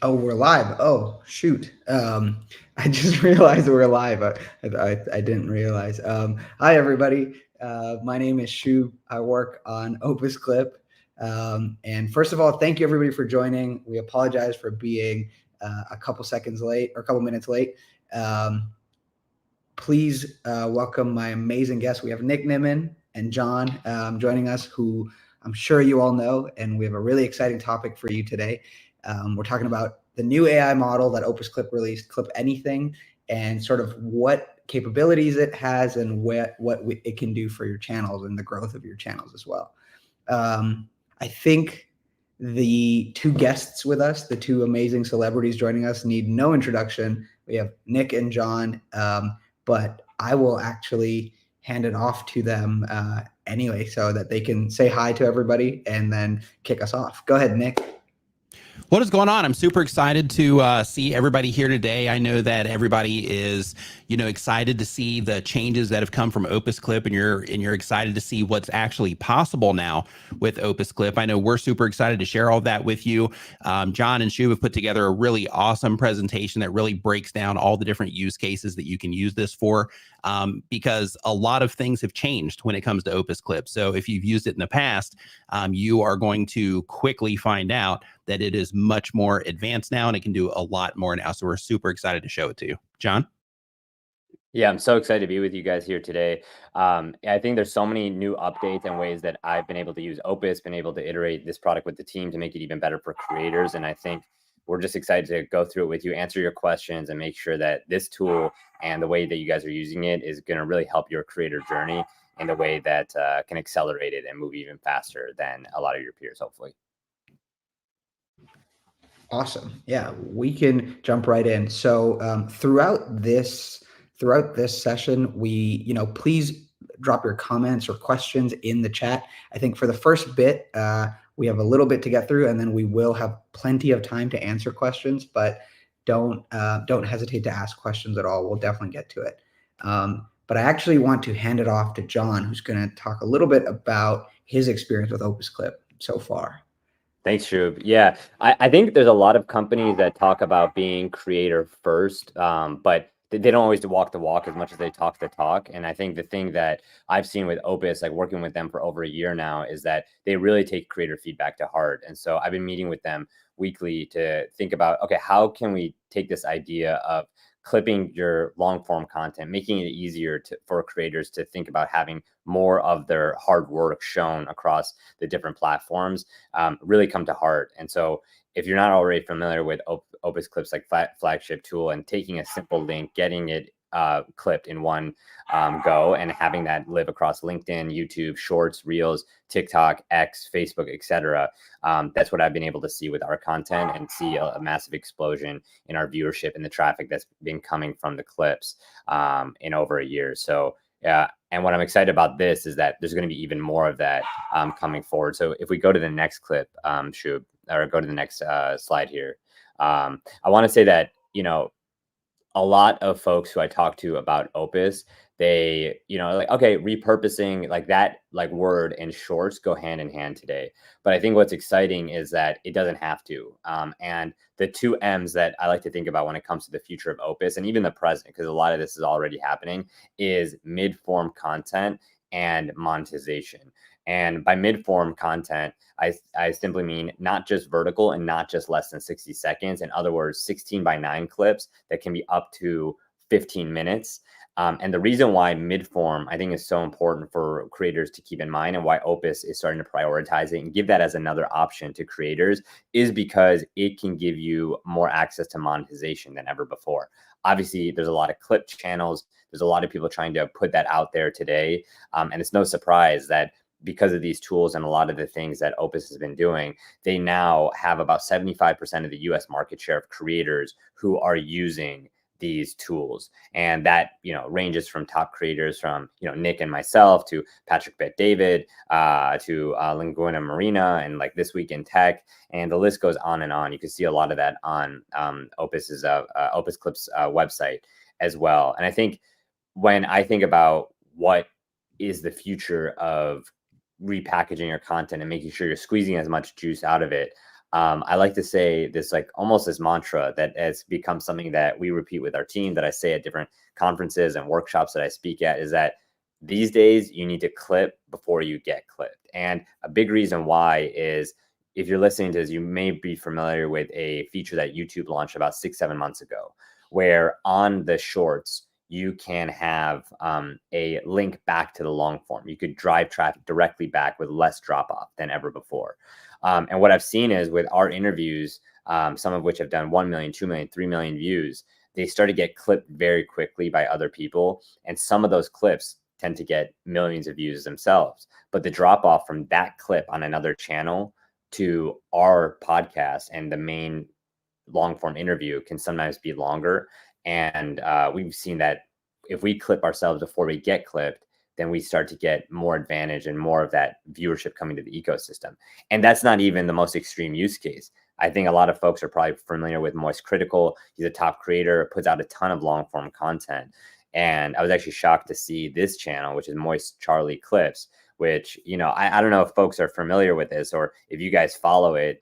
Oh, we're live. Oh, shoot. I just realized we're live. I didn't realize. Hi, everybody. My name is Shu. I work on OpusClip. And first of all, thank you, everybody, for joining. We apologize for being a couple seconds late or a couple minutes late. Please welcome my amazing guests. We have Nick Nimmin and Jon joining us, who I'm sure you all know, and we have a really exciting topic for you today. We're talking about the new AI model that OpusClip released, ClipAnything, and sort of what capabilities it has and what it can do for your channels and the growth of your channels as well. I think the two guests with us, the two amazing celebrities joining us, need no introduction. We have Nick and Jon, but I will actually hand it off to them anyway so that they can say hi to everybody and then kick us off. Go ahead, Nick. What is going on? I'm super excited to see everybody here today. I know that everybody is, excited to see the changes that have come from OpusClip, and you're excited to see what's actually possible now with OpusClip. I know we're super excited to share all that with you. Jon and Shu have put together a really awesome presentation that really breaks down all the different use cases that you can use this for, because a lot of things have changed when it comes to OpusClip. So if you've used it in the past, you are going to quickly find out that it is much more advanced now and it can do a lot more now. So we're super excited to show it to you. Jon? Yeah, I'm so excited to be with you guys here today. I think there's so many new updates and ways that I've been able to use Opus, been able to iterate this product with the team to make it even better for creators. And I think we're just excited to go through it with you, answer your questions, and make sure that this tool and the way that you guys are using it is going to really help your creator journey in a way that can accelerate it and move even faster than a lot of your peers, hopefully. Awesome. Yeah, we can jump right in. So throughout this session, please drop your comments or questions in the chat. I think for the first bit, we have a little bit to get through, and then we will have plenty of time to answer questions. But don't hesitate to ask questions at all. We'll definitely get to it. But I actually want to hand it off to Jon, who's going to talk a little bit about his experience with OpusClip so far. Thanks, Shub. Yeah, I think there's a lot of companies that talk about being creator first, but they don't always walk the walk as much as they talk the talk. And I think the thing that I've seen with Opus, like working with them for over a year now, is that they really take creator feedback to heart. And so I've been meeting with them weekly to think about, okay, how can we take this idea of clipping your long form content, making it easier for creators to think about having more of their hard work shown across the different platforms, really come to heart. And so if you're not already familiar with OpusClip's like flagship tool and taking a simple link, getting it clipped in one go and having that live across LinkedIn, YouTube, Shorts, Reels, TikTok, X, Facebook, etc. That's what I've been able to see with our content and see a massive explosion in our viewership and the traffic that's been coming from the clips in over a year. So yeah, and what I'm excited about this is that there's going to be even more of that coming forward. So if we go to the next clip, Shub, or go to the next slide here, I want to say that, a lot of folks who I talk to about Opus, they, like, okay, repurposing like that, like word and shorts go hand in hand today. But I think what's exciting is that it doesn't have to. And the two M's that I like to think about when it comes to the future of Opus and even the present, because a lot of this is already happening, is mid-form content and monetization. And by mid-form content, I simply mean not just vertical and not just less than 60 seconds. In other words, 16:9 clips that can be up to 15 minutes. And the reason why mid-form, I think, is so important for creators to keep in mind, and why Opus is starting to prioritize it and give that as another option to creators, is because it can give you more access to monetization than ever before. Obviously, there's a lot of clip channels. There's a lot of people trying to put that out there today. And it's no surprise that because of these tools and a lot of the things that Opus has been doing, they now have about 75% of the US market share of creators who are using these tools. And that, ranges from top creators from, Nick and myself to Patrick Bet-David, to Linguna Marina, and like This Week in Tech. And the list goes on and on. You can see a lot of that on OpusClip's website as well. And I think when I think about what is the future of repackaging your content and making sure you're squeezing as much juice out of it, I like to say this, like almost this mantra that has become something that we repeat with our team, that I say at different conferences and workshops that I speak at, is that these days you need to clip before you get clipped. And a big reason why is, if you're listening to this, you may be familiar with a feature that YouTube launched about 6-7 months ago, where on the shorts, you can have a link back to the long form. You could drive traffic directly back with less drop off than ever before. And what I've seen is with our interviews, some of which have done 1 million, 2 million, 3 million views, they start to get clipped very quickly by other people. And some of those clips tend to get millions of views themselves. But the drop off from that clip on another channel to our podcast and the main long form interview can sometimes be longer. And we've seen that if we clip ourselves before we get clipped, then we start to get more advantage and more of that viewership coming to the ecosystem. And that's not even the most extreme use case. I think a lot of folks are probably familiar with Moist Critical. He's a top creator, puts out a ton of long form content. And I was actually shocked to see this channel, which is Moist Charlie Clips, which, you know, I don't know if folks are familiar with this or if you guys follow it.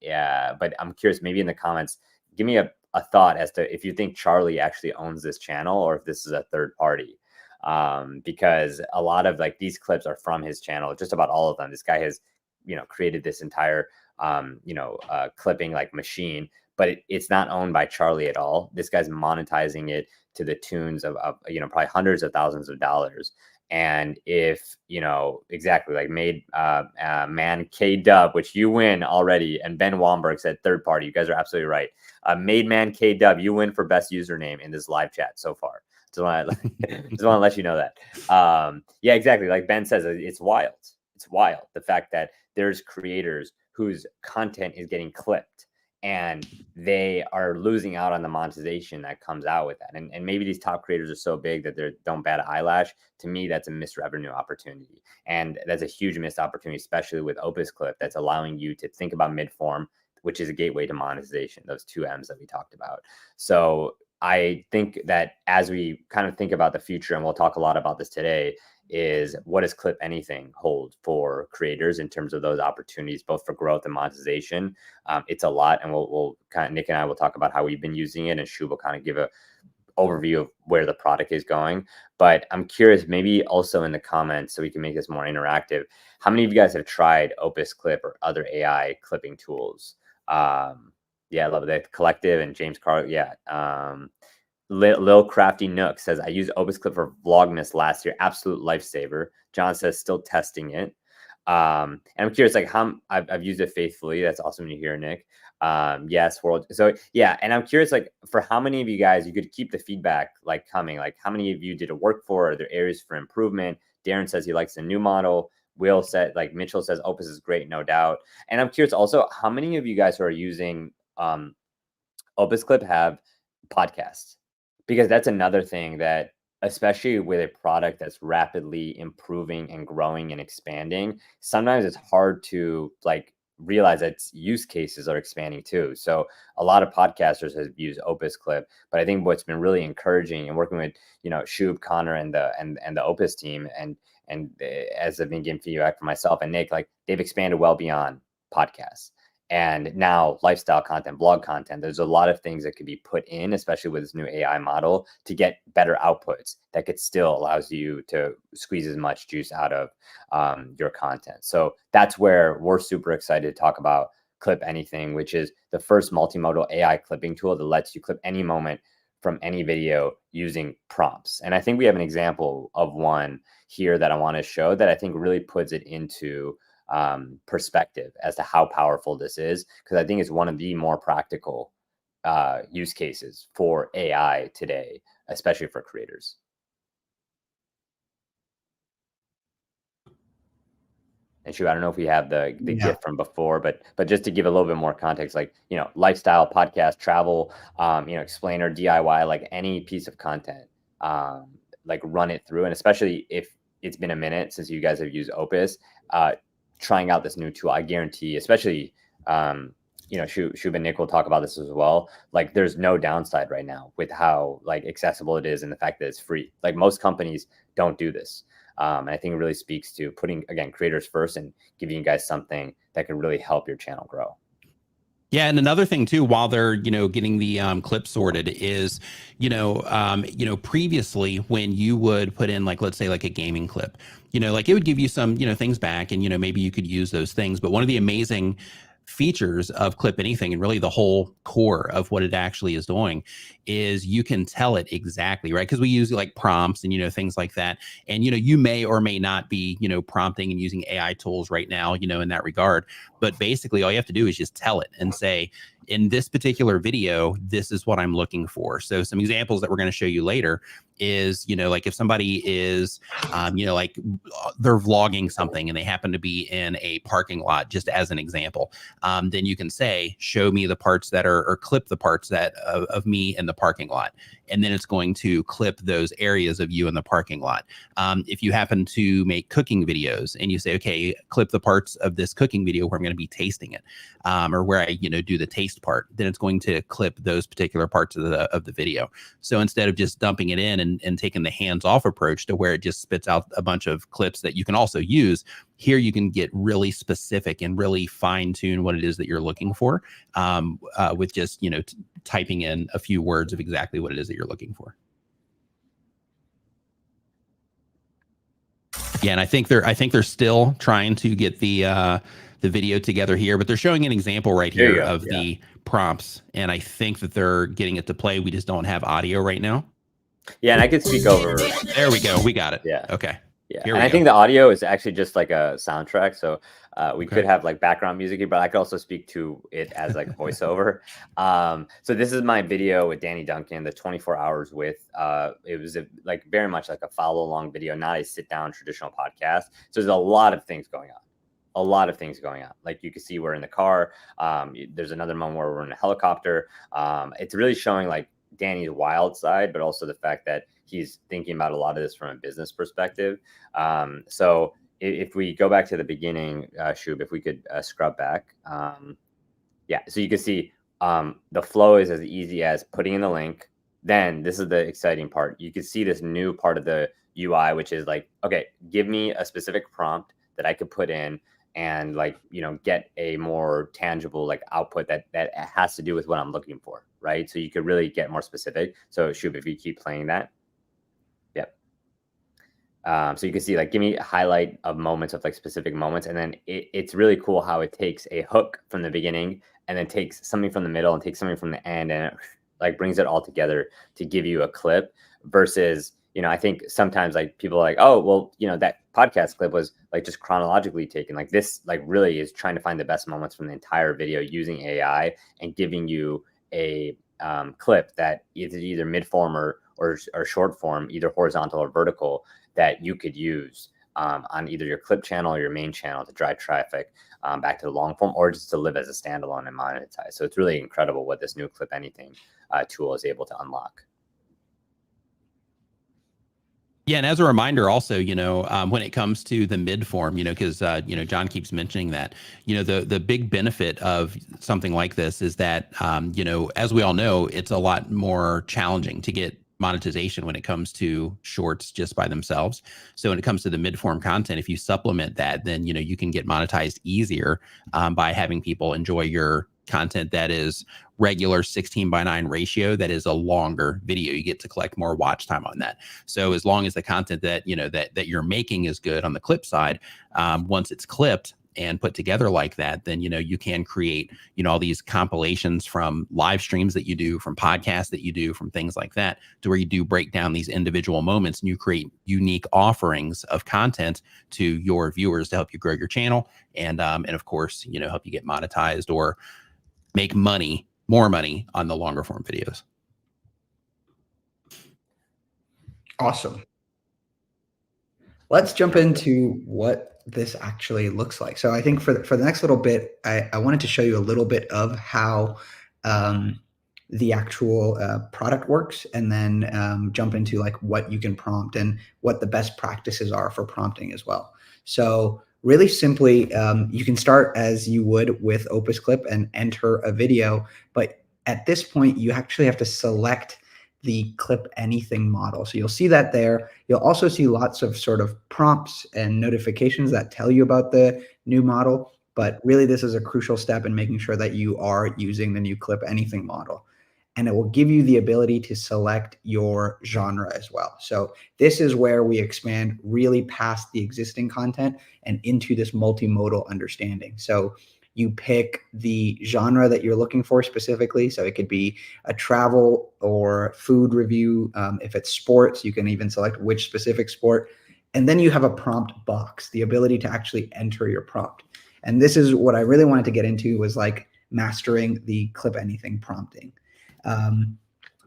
Yeah, but I'm curious, maybe in the comments, give me a thought as to if you think Charlie actually owns this channel or if this is a third party. Because a lot of like these clips are from his channel, just about all of them. This guy has, you know, created this entire, clipping like machine, but it's not owned by Charlie at all. This guy's monetizing it to the tunes of probably hundreds of thousands of dollars. And if, you know, exactly like made man K Dub, which you win already, and Ben Womberg said third party. You guys are absolutely right. Made man K Dub, you win for best username in this live chat so far. Just want to let you know that. Yeah, exactly. Like Ben says, it's wild. It's wild. The fact that there's creators whose content is getting clipped and they are losing out on the monetization that comes out with that. And maybe these top creators are so big that they don't bat an eyelash. To me, that's a missed revenue opportunity. And that's a huge missed opportunity, especially with OpusClip, that's allowing you to think about mid-form, which is a gateway to monetization, those two M's that we talked about. So I think that as we kind of think about the future, and we'll talk a lot about this today, is what does ClipAnything hold for creators in terms of those opportunities, both for growth and monetization? It's a lot, and we'll kind of, Nick and I will talk about how we've been using it, and Shu will kind of give a overview of where the product is going. But I'm curious, maybe also in the comments, so we can make this more interactive, how many of you guys have tried OpusClip or other AI clipping tools? Yeah, I love it. The Collective and James Carl. Yeah. Lil Crafty Nook says, I used OpusClip for Vlogmas last year. Absolute lifesaver. John says, still testing it. And I'm curious, like how I've used it faithfully. That's awesome to hear, Nick. Yes, world. So yeah, and I'm curious, like for how many of you guys you could keep the feedback like coming. Like how many of you did it work for? Are there areas for improvement? Darren says he likes the new model. Will said, like Mitchell says, Opus is great, no doubt. And I'm curious also, how many of you guys who are using OpusClip have podcasts? Because that's another thing that, especially with a product that's rapidly improving and growing and expanding, sometimes it's hard to like realize that use cases are expanding too. So a lot of podcasters have used OpusClip, but I think what's been really encouraging and working with, you know, Shub, Connor, and the Opus team, and as I've been getting feedback from myself and Nick, like they've expanded well beyond podcasts. And now lifestyle content, blog content, there's a lot of things that could be put in, especially with this new AI model, to get better outputs that could still allows you to squeeze as much juice out of your content. So that's where we're super excited to talk about ClipAnything, which is the first multimodal AI clipping tool that lets you clip any moment from any video using prompts. And I think we have an example of one here that I want to show that I think really puts it into perspective as to how powerful this is, because I think it's one of the more practical use cases for AI today, especially for creators. And Shu, I don't know if we have the GIF from before, but just to give a little bit more context, like, you know, lifestyle, podcast, travel, explainer, DIY, like any piece of content, like run it through. And especially if it's been a minute since you guys have used Opus, trying out this new tool, I guarantee, especially, Shub and Nick will talk about this as well. Like there's no downside right now with how like accessible it is and the fact that it's free. Like most companies don't do this. And I think it really speaks to putting, again, creators first and giving you guys something that can really help your channel grow. Yeah, and another thing too, while they're getting the clips sorted, is previously when you would put in, like, let's say like a gaming clip, like it would give you some things back, and maybe you could use those things. But one of the amazing features of ClipAnything, and really the whole core of what it actually is doing, is you can tell it exactly, right? Because we use like prompts and things like that, and you may or may not be prompting and using AI tools right now in that regard. But basically all you have to do is just tell it and say, in this particular video, this is what I'm looking for. So some examples that we're going to show you later is, like if somebody is, like they're vlogging something and they happen to be in a parking lot, just as an example, then you can say, show me the parts that are, or clip the parts that of me in the parking lot. And then it's going to clip those areas of you in the parking lot. If you happen to make cooking videos and you say, okay, clip the parts of this cooking video where I'm going to be tasting it, or where I, do the taste part, then it's going to clip those particular parts of the video. So instead of just dumping it in and taking the hands-off approach to where it just spits out a bunch of clips that you can also use, here you can get really specific and really fine-tune what it is that you're looking for, with just typing in a few words of exactly what it is that you're looking for. Yeah, and I think they're still trying to get the video together here, but they're showing an example right here of the prompts, and I think that they're getting it to play. We just don't have audio right now. Yeah, and I could speak over. There we go. We got it. Yeah. Okay. Yeah, and I think the audio is actually just like a soundtrack, so we could have like background music here, but I could also speak to it as like voiceover. So this is my video with Danny Duncan, the 24 hours with. It was like very much like a follow along video, not a sit down traditional podcast. So there's a lot of things going on. Like you can see we're in the car. There's another moment where we're in a helicopter. It's really showing like Danny's wild side, but also the fact that he's thinking about a lot of this from a business perspective. So if we go back to the beginning, Shub, if we could scrub back. Yeah, so you can see the flow is as easy as putting in the link. Then this is the exciting part. You can see this new part of the UI, which is like, okay, give me a specific prompt that I could put in and like, get a more tangible like output that has to do with what I'm looking for, right? So you could really get more specific. So Shub, if you keep playing that. Yep. So you can see like, give me a highlight of moments of like specific moments. And then it's really cool how it takes a hook from the beginning and then takes something from the middle and takes something from the end and it like brings it all together to give you a clip versus, I think sometimes like people are like, oh, well, that podcast clip was like just chronologically taken. Like this, like really is trying to find the best moments from the entire video using AI and giving you a clip that is either mid form or short form, either horizontal or vertical, that you could use on either your clip channel or your main channel to drive traffic back to the long form, or just to live as a standalone and monetize. So it's really incredible what this new ClipAnything tool is able to unlock. Yeah, and as a reminder also, when it comes to the mid form, because Jon keeps mentioning that, the big benefit of something like this is that, as we all know, it's a lot more challenging to get monetization when it comes to shorts just by themselves. So when it comes to the mid form content, if you supplement that, then you can get monetized easier by having people enjoy your content that is regular 16:9 ratio, that is a longer video. You get to collect more watch time on that. So as long as the content that that you're making is good on the clip side, once it's clipped and put together like that, then you can create all these compilations from live streams that you do, from podcasts that you do, from things like that, to where you do break down these individual moments and you create unique offerings of content to your viewers to help you grow your channel and of course help you get monetized or make more money on the longer form videos. Awesome. Let's jump into what this actually looks like. So I think for the next little bit, I wanted to show you a little bit of how the actual product works, and then jump into like what you can prompt and what the best practices are for prompting as well. So really simply, you can start as you would with OpusClip and enter a video, but at this point, you actually have to select the ClipAnything model. So you'll see that there. You'll also see lots of sort of prompts and notifications that tell you about the new model. but really this is a crucial step in making sure that you are using the new ClipAnything model. And it will give you the ability to select your genre as well. So this is where we expand really past the existing content and into this multimodal understanding. So you pick the genre that you're looking for specifically. So it could be a travel or food review. If it's sports, you can even select which specific sport. And then you have a prompt box, the ability to actually enter your prompt. And this is what I really wanted to get into, was like mastering the ClipAnything prompting.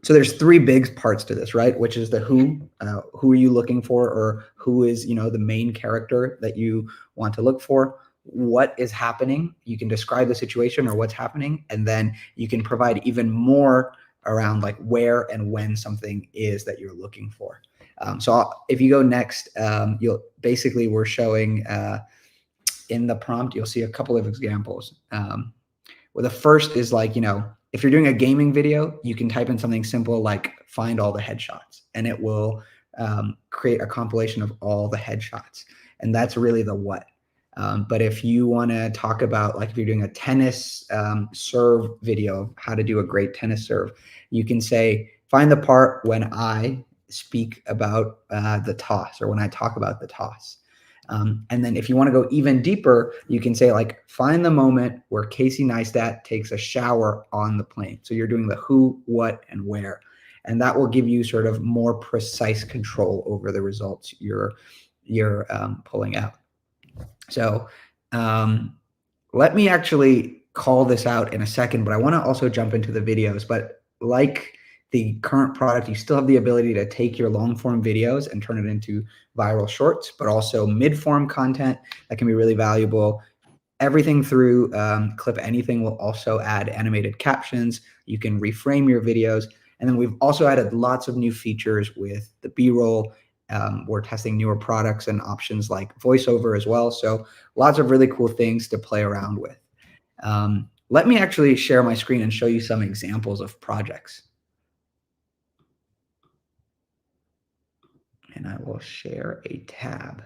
So there's three big parts to this, right? Which is the who are you looking for, or who is, the main character that you want to look for. What is happening? You can describe the situation or what's happening, and then you can provide even more around like where and when something is that you're looking for. So if you go next, we're showing in the prompt, you'll see a couple of examples. Well, the first is like, if you're doing a gaming video, you can type in something simple like find all the headshots, and it will create a compilation of all the headshots. And that's really the what. But if you want to talk about, like if you're doing a tennis serve video, how to do a great tennis serve, you can say, find the part when I speak about the toss, or when I talk about the toss. And then if you want to go even deeper, you can say like, find the moment where Casey Neistat takes a shower on the plane. So you're doing the who, what, and where. And that will give you sort of more precise control over the results you're pulling out. So let me actually call this out in a second, but I want to also jump into the videos. But like the current product, you still have the ability to take your long form videos and turn it into viral shorts, but also mid form content that can be really valuable. Everything through ClipAnything will also add animated captions. You can reframe your videos. And then we've also added lots of new features with the B-roll. We're testing newer products and options like voiceover as well. So lots of really cool things to play around with. Let me actually share my screen and show you some examples of projects. And I will share a tab.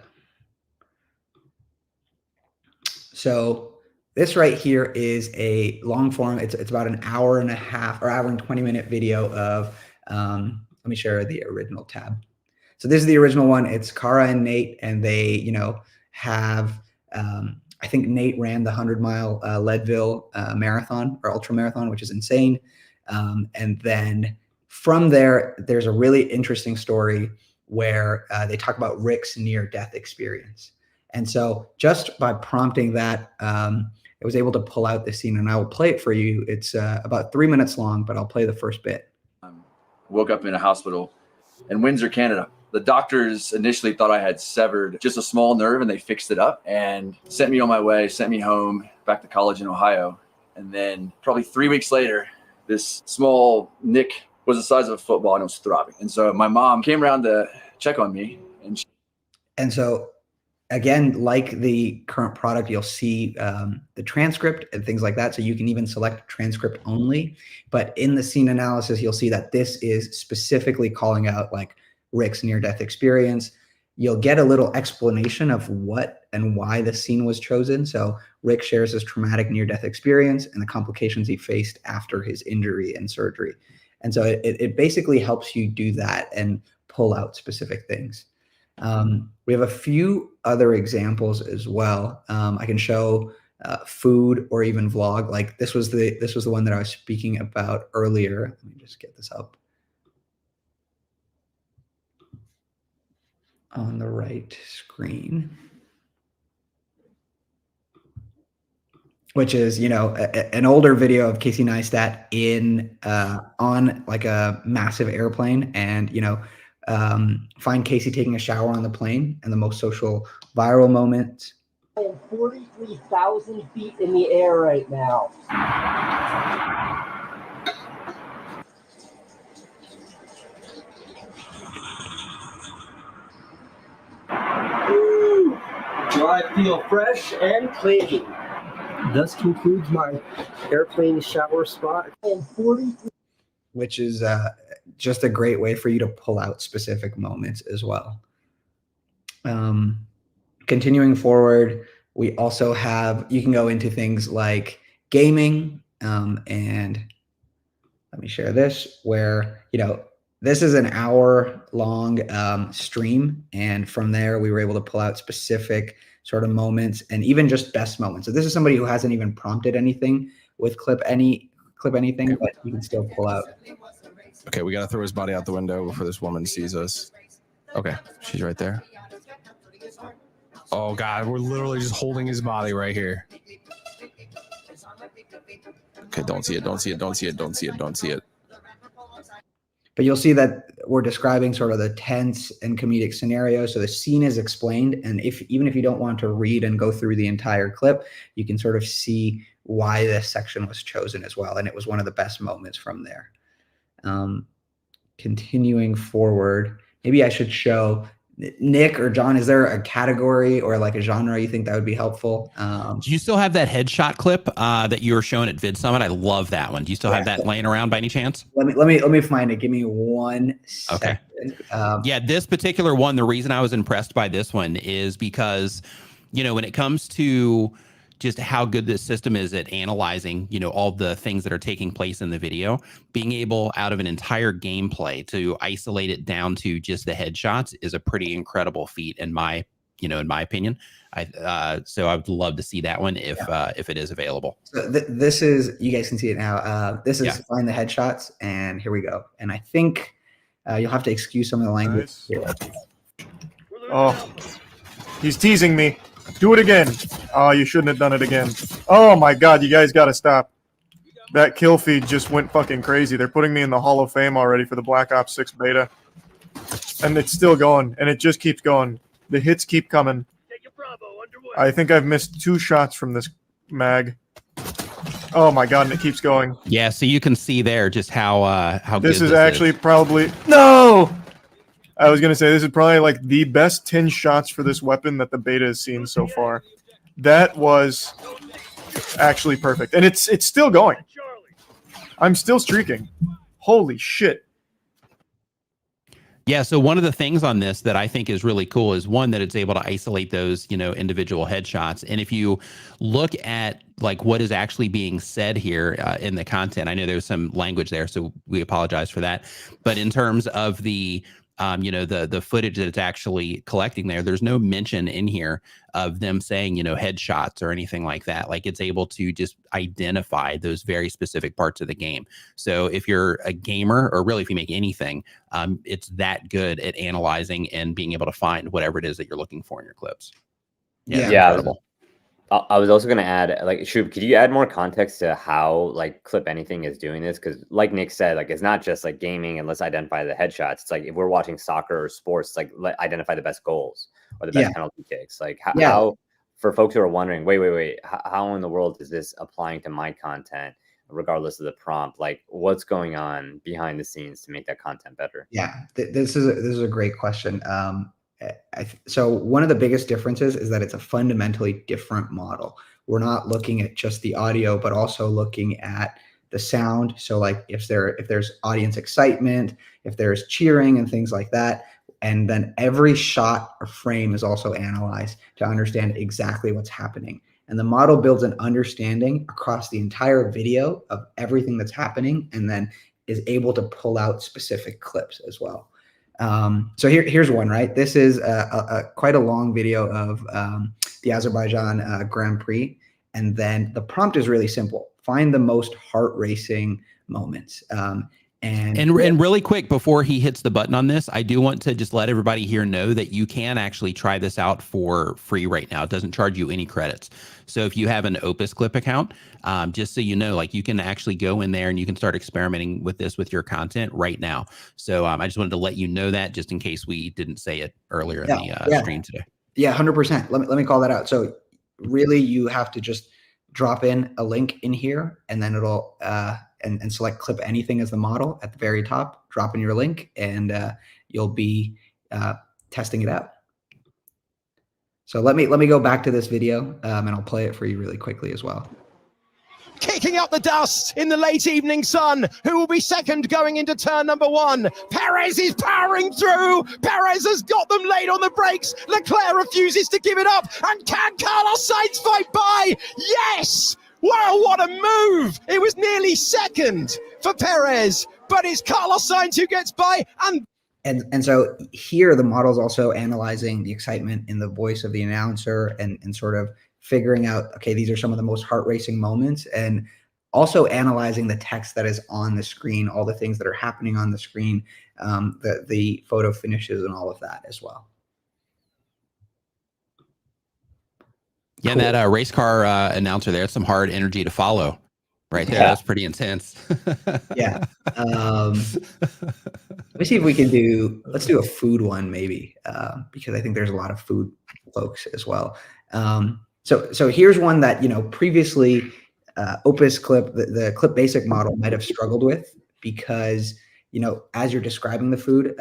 So this right here is a long form. It's about an hour and a half or hour and 20-minute video of, let me share the original tab. So this is the original one. It's Cara and Nate, and they, have, I think Nate ran the 100-mile Leadville marathon or ultra marathon, which is insane. And then from there, there's a really interesting story where they talk about Rick's near-death experience. And so just by prompting that, I was able to pull out the scene, and I will play it for you. It's about 3 minutes long, but I'll play the first bit. Woke up in a hospital in Windsor, Canada. The doctors initially thought I had severed just a small nerve, and they fixed it up and sent me on my way, sent me home back to college in Ohio. And then probably 3 weeks later, this small nick was the size of a football and it was throbbing. And so my mom came around to check on me. And so again, like the current product, you'll see the transcript and things like that. So you can even select transcript only. But in the scene analysis, you'll see that this is specifically calling out like Rick's near-death experience. You'll get a little explanation of what and why the scene was chosen. So Rick shares his traumatic near-death experience and the complications he faced after his injury and surgery. And so it basically helps you do that and pull out specific things. We have a few other examples as well. I can show food or even vlog. Like this was the one that I was speaking about earlier. Let me just get this up on the right screen, which is, an older video of Casey Neistat in on like a massive airplane, and, find Casey taking a shower on the plane and the most social viral moments. I am 43,000 feet in the air right now. Do I feel fresh and clean? Thus concludes my airplane shower spot. I am 43. Which is just a great way for you to pull out specific moments as well. Continuing forward, We also have, you can go into things like gaming, and let me share this, where, this is an hour long stream. And from there, we were able to pull out specific sort of moments and even just best moments. So this is somebody who hasn't even prompted anything with ClipAnything, but you can still pull out. Okay, we got to throw his body out the window before this woman sees us. Okay, she's right there. Oh, God, we're literally just holding his body right here. Okay, don't see it, don't see it, don't see it, don't see it, don't see it. But you'll see that we're describing sort of the tense and comedic scenario. So the scene is explained. And even if you don't want to read and go through the entire clip, you can sort of see why this section was chosen as well. And it was one of the best moments from there. Continuing forward, maybe I should show Nick or John, is there a category or like a genre you think that would be helpful? Do you still have that headshot clip that you were showing at Vid Summit? I love that one. Do you still have that laying around by any chance? Let me find it. Give me 1 second. Okay. Yeah, this particular one, the reason I was impressed by this one is because, when it comes to just how good this system is at analyzing, all the things that are taking place in the video, being able out of an entire gameplay to isolate it down to just the headshots is a pretty incredible feat in my opinion. So I would love to see that one if it is available. So this is, you guys can see it now. This is find the headshots, and here we go. And I think you'll have to excuse some of the language. Nice. Oh, he's teasing me. Do it again. Oh, you shouldn't have done it again. Oh my God, you guys got to stop. That kill feed just went fucking crazy. They're putting me in the Hall of Fame already for the Black Ops 6 beta. And it's still going, and it just keeps going. The hits keep coming. I think I've missed 2 shots from this mag. Oh my God, and it keeps going. Yeah, so you can see there just how this good is actually probably... No! I was going to say, this is probably like the best 10 shots for this weapon that the beta has seen so far. That was actually perfect. And it's still going. I'm still streaking. Holy shit. Yeah, so one of the things on this that I think is really cool is one, that it's able to isolate those, individual headshots. And if you look at like what is actually being said here in the content, I know there's some language there, so we apologize for that. But in terms of the the footage that it's actually collecting there's no mention in here of them saying, headshots or anything like that. Like, it's able to just identify those very specific parts of the game. So if you're a gamer, or really if you make anything, it's that good at analyzing and being able to find whatever it is that you're looking for in your clips. Yeah. Incredible. I was also going to add, like, Shub, could you add more context to how like ClipAnything is doing this? Because like Nick said, like, it's not just like gaming and let's identify the headshots. It's like if we're watching soccer or sports, it's like identify the best goals or the best penalty kicks. Like how for folks who are wondering, wait, how in the world is this applying to my content, regardless of the prompt? Like, what's going on behind the scenes to make that content better? Yeah, this is a great question. So one of the biggest differences is that it's a fundamentally different model. We're not looking at just the audio, but also looking at the sound. So like if there's audience excitement, if there's cheering and things like that, and then every shot or frame is also analyzed to understand exactly what's happening. And the model builds an understanding across the entire video of everything that's happening, and then is able to pull out specific clips as well. So here's one, right? This is quite a long video of the Azerbaijan Grand Prix. And then the prompt is really simple. Find the most heart racing moments. And really quick, before he hits the button on this, I do want to just let everybody here know that you can actually try this out for free right now. It doesn't charge you any credits. So if you have an OpusClip account, just so you know, like, you can actually go in there and you can start experimenting with this with your content right now. So I just wanted to let you know that, just in case we didn't say it earlier in the stream today. Yeah, 100%. Let me call that out. So really, you have to just drop in a link in here, and then it'll and select ClipAnything as the model at the very top. Drop in your link, and you'll be testing it out. So let me go back to this video, and I'll play it for you really quickly as well. kicking up the dust in the late evening sun. Who will be second going into turn number 1? Perez is powering through. Perez has got them laid on the brakes. Leclerc refuses to give it up. And can Carlos Sainz fight by? Yes! Wow, what a move! It was nearly second for Perez, but it's Carlos Sainz who gets by. And so here the model's also analyzing the excitement in the voice of the announcer and sort of figuring out, okay, these are some of the most heart racing moments, and also analyzing the text that is on the screen, all the things that are happening on the screen, the photo finishes and all of that as well. Yeah, cool. And that race car announcer there, it's some hard energy to follow right there. Yeah. That's pretty intense. Yeah. Let me see if we can let's do a food one maybe, because I think there's a lot of food folks as well. So here's one that, previously OpusClip, the Clip Basic model might have struggled with because, as you're describing the food,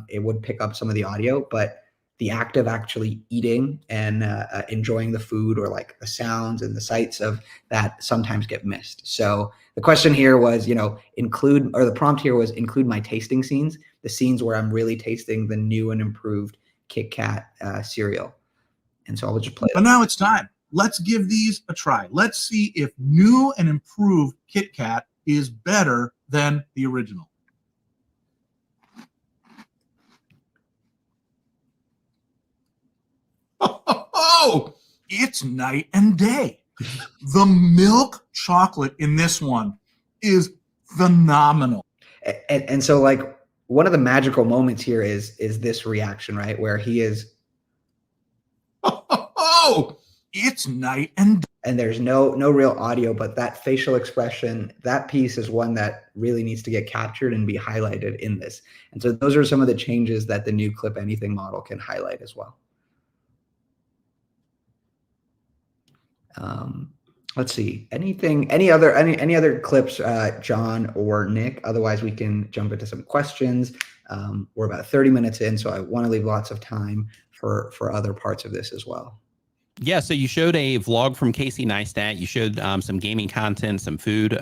it would pick up some of the audio, but the act of actually eating and enjoying the food, or like the sounds and the sights of that, sometimes get missed. So the question here was, the prompt here was include my tasting scenes, the scenes where I'm really tasting the new and improved Kit Kat cereal. And so I'll just play it. But now it's time. Let's give these a try. Let's see if new and improved Kit Kat is better than the original. Oh, it's night and day. The milk chocolate in this one is phenomenal. And so, like, one of the magical moments here is this reaction, right? Where he is, oh, it's night and day. And there's no real audio, but that facial expression, that piece is one that really needs to get captured and be highlighted in this. And so those are some of the changes that the new ClipAnything model can highlight as well. Let's see, any other clips, John or Nick? Otherwise we can jump into some questions. We're about 30 minutes in, so I want to leave lots of time for other parts of this as well. Yeah, so you showed a vlog from Casey Neistat. You showed some gaming content, some food,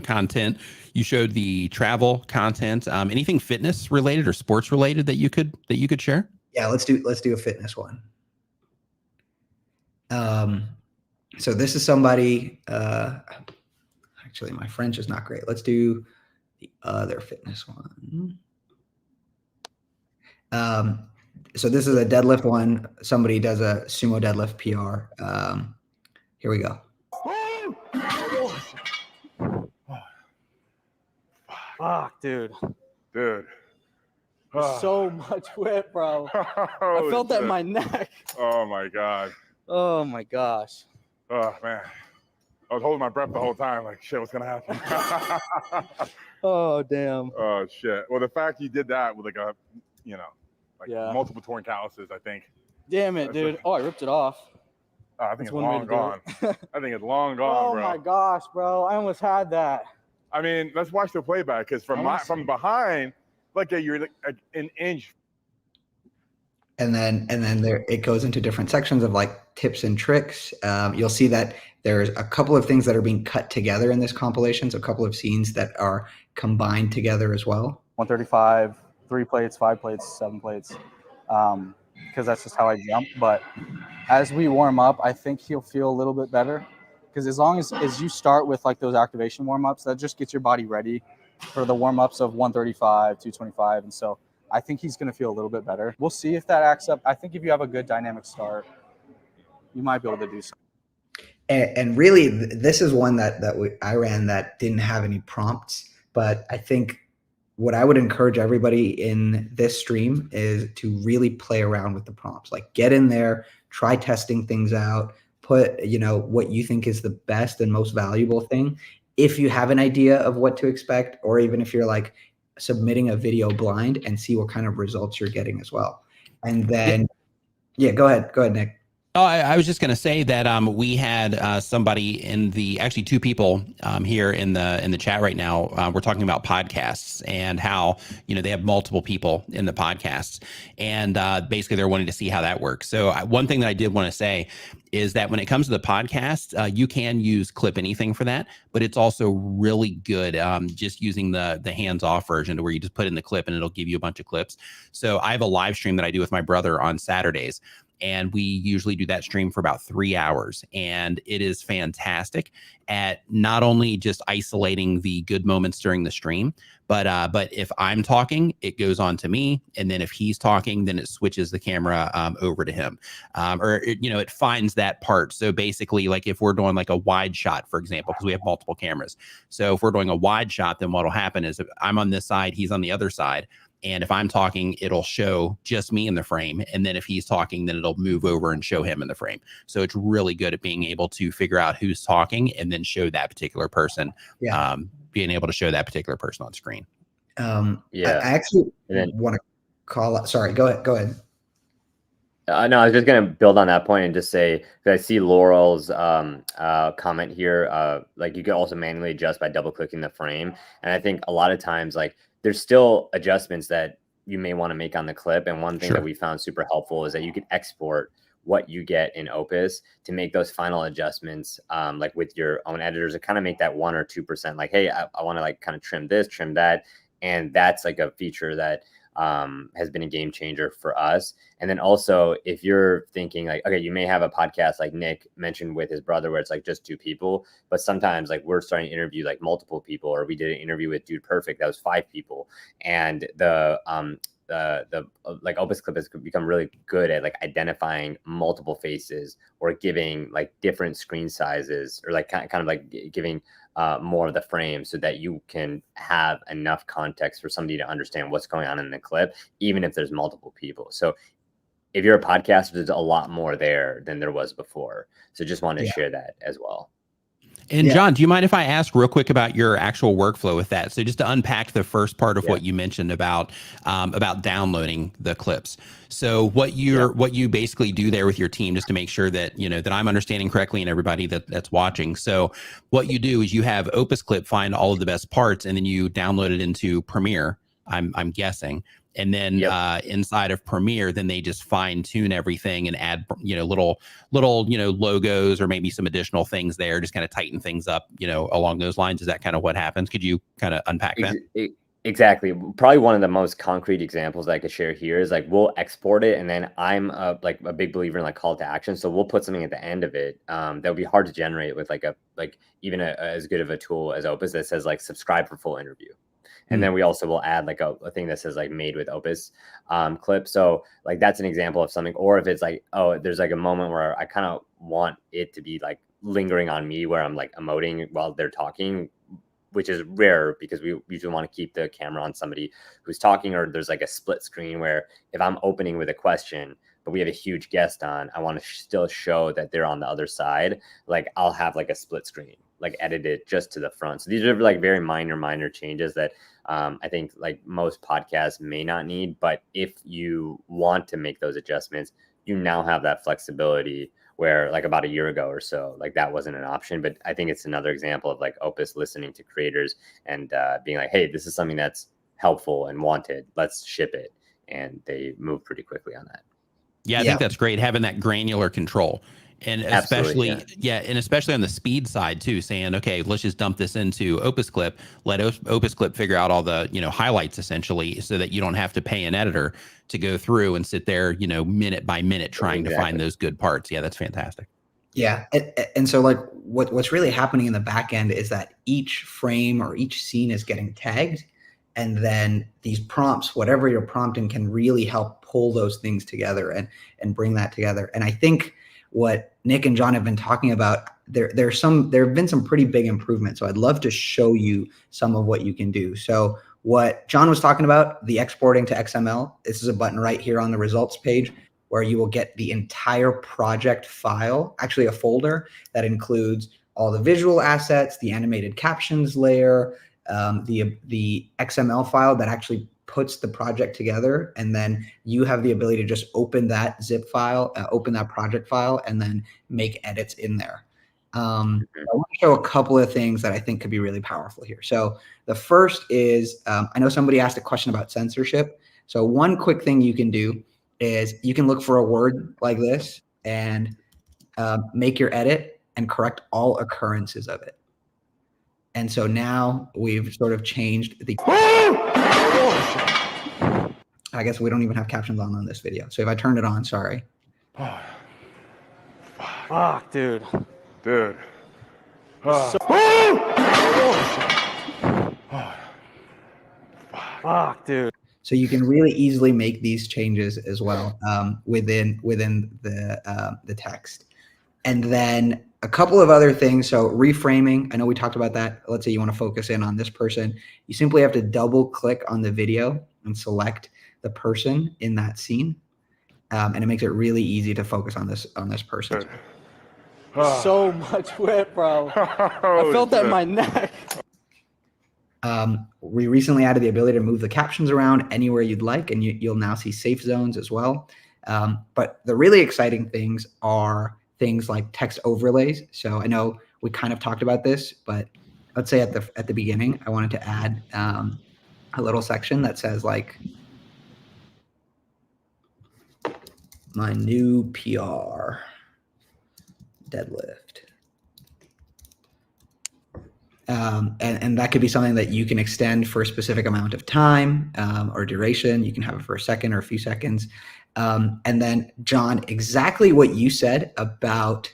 content. You showed the travel content. Anything fitness related or sports related that you could share? Yeah, let's do a fitness one. So this is somebody. Actually, my French is not great. Let's do the other fitness one. So this is a deadlift one. Somebody does a sumo deadlift PR. Here we go. Fuck, dude. Dude. So much whip, bro. I felt that in my neck. Oh my God. Oh my gosh. Oh man. I was holding my breath the whole time, like shit, what's gonna happen? Oh damn. Oh shit. Well, the fact you did that with multiple torn calluses, I think. Damn it, dude. I ripped it off. Oh, I think it's long gone. I think it's long gone, bro. Oh my gosh, bro. I almost had that. I mean, let's watch the playback, because from behind, look at you're like an inch. And then there it goes into different sections of like tips and tricks. You'll see that there's a couple of things that are being cut together in this compilation. So a couple of scenes that are combined together as well. 135, 3 plates, 5 plates, 7 plates, because that's just how I jump. But as we warm up, I think he'll feel a little bit better, because as long as you start with like those activation warm-ups, that just gets your body ready for the warm-ups of 135, 225, and so I think he's going to feel a little bit better. We'll see if that acts up. I think if you have a good dynamic start, you might be able to do something. And really, this is one that I ran that didn't have any prompts, but I think what I would encourage everybody in this stream is to really play around with the prompts. Like, get in there, try testing things out, put, what you think is the best and most valuable thing. If you have an idea of what to expect, or even if you're like submitting a video blind, and see what kind of results you're getting as well. And then, yeah, go ahead, Nick. Oh, I was just going to say that we had somebody actually 2 people here in the chat right now. We're talking about podcasts and how, they have multiple people in the podcasts, and basically they're wanting to see how that works. So one thing that I did want to say is that when it comes to the podcast, you can use ClipAnything for that, but it's also really good just using the hands-off version to where you just put in the clip and it'll give you a bunch of clips. So I have a live stream that I do with my brother on Saturdays, and we usually do that stream for about 3 hours. And it is fantastic at not only just isolating the good moments during the stream, but if I'm talking, it goes on to me. And then if he's talking, then it switches the camera over to him. Or it finds that part. So basically, like if we're doing like a wide shot, for example, because we have multiple cameras. So if we're doing a wide shot, then what'll happen is if I'm on this side, he's on the other side. And if I'm talking, it'll show just me in the frame. And then if he's talking, then it'll move over and show him in the frame. So it's really good at being able to figure out who's talking and then show that particular person, being able to show that particular person on screen. I actually want to call out. Sorry, go ahead. No, I was just going to build on that point and just say, because I see Laurel's comment here, like you can also manually adjust by double clicking the frame. And I think a lot of times, like there's still adjustments that you may want to make on the clip. And one thing that we found super helpful is that you can export what you get in Opus to make those final adjustments, like with your own editors, to kind of make that 1 or 2%, like, hey, I want to like kind of trim this, trim that. And that's like a feature that has been a game changer for us. And then also, if you're thinking like, okay, you may have a podcast like Nick mentioned with his brother where it's like just 2 people, but sometimes like we're starting to interview like multiple people, or we did an interview with Dude Perfect that was 5 people, and the like OpusClip has become really good at like identifying multiple faces or giving like different screen sizes, or like kind of like giving more of the frame so that you can have enough context for somebody to understand what's going on in the clip, even if there's multiple people. So if you're a podcaster, there's a lot more there than there was before. So just wanted to share that as well. And John, do you mind if I ask real quick about your actual workflow with that? So just to unpack the first part of what you mentioned about downloading the clips. So what you basically do there with your team, just to make sure that that I'm understanding correctly and everybody that's watching. So what you do is you have OpusClip find all of the best parts, and then you download it into Premiere, I'm guessing. And then inside of Premiere, then they just fine tune everything and add, little logos or maybe some additional things there, just kind of tighten things up, along those lines. Is that kind of what happens? Could you kind of unpack that? Exactly. Probably one of the most concrete examples that I could share here is like we'll export it, and then I'm a big believer in like call to action. So we'll put something at the end of it that would be hard to generate with even as good of a tool as Opus that says like subscribe for full interview. And then we also will add like a thing that says like made with Opus clip. So like that's an example of something. Or if it's like, oh, there's like a moment where I kind of want it to be like lingering on me where I'm like emoting while they're talking, which is rare because we usually want to keep the camera on somebody who's talking, or there's like a split screen where if I'm opening with a question, but we have a huge guest on, I want to still show that they're on the other side. Like I'll have like a split screen, like edited just to the front. So these are like very minor changes that I think like most podcasts may not need, but if you want to make those adjustments, you now have that flexibility where like about a year ago or so, like that wasn't an option. But I think it's another example of like Opus listening to creators and being like, hey, this is something that's helpful and wanted. Let's ship it. And they move pretty quickly on that. Yeah, I think that's great, having that granular control. And especially, and especially on the speed side too, saying, okay, let's just dump this into OpusClip, let OpusClip figure out all the, highlights essentially, so that you don't have to pay an editor to go through and sit there, minute by minute trying to find those good parts. Yeah, that's fantastic. Yeah. And so like what's really happening in the back end is that each frame or each scene is getting tagged. And then these prompts, whatever you're prompting, can really help pull those things together and bring that together. And I think what Nick and John have been talking about, there have been some pretty big improvements. So I'd love to show you some of what you can do. So what John was talking about, the exporting to XML, this is a button right here on the results page where you will get the entire project file, actually a folder that includes all the visual assets, the animated captions layer, the XML file that actually puts the project together, and then you have the ability to just open that zip file, open that project file, and then make edits in there. I want to show a couple of things that I think could be really powerful here. So the first is, I know somebody asked a question about censorship. So one quick thing you can do is you can look for a word like this, and make your edit and correct all occurrences of it. And so now we've sort of changed the. I guess we don't even have captions on this video. So if I turned it on, sorry. Fuck, dude. Dude. Fuck, dude. So you can really easily make these changes as well within the text. And then a couple of other things. So reframing, I know we talked about that. Let's say you want to focus in on this person. You simply have to double click on the video and select the person in that scene. And it makes it really easy to focus on this person. So much whip, bro. I felt that in my neck. We recently added the ability to move the captions around anywhere you'd like, and you'll now see safe zones as well. But the really exciting things are things like text overlays. So I know we kind of talked about this, but let's say at the beginning, I wanted to add a little section that says like, my new PR deadlift. And that could be something that you can extend for a specific amount of time or duration. You can have it for a second or a few seconds. And then, John, exactly what you said about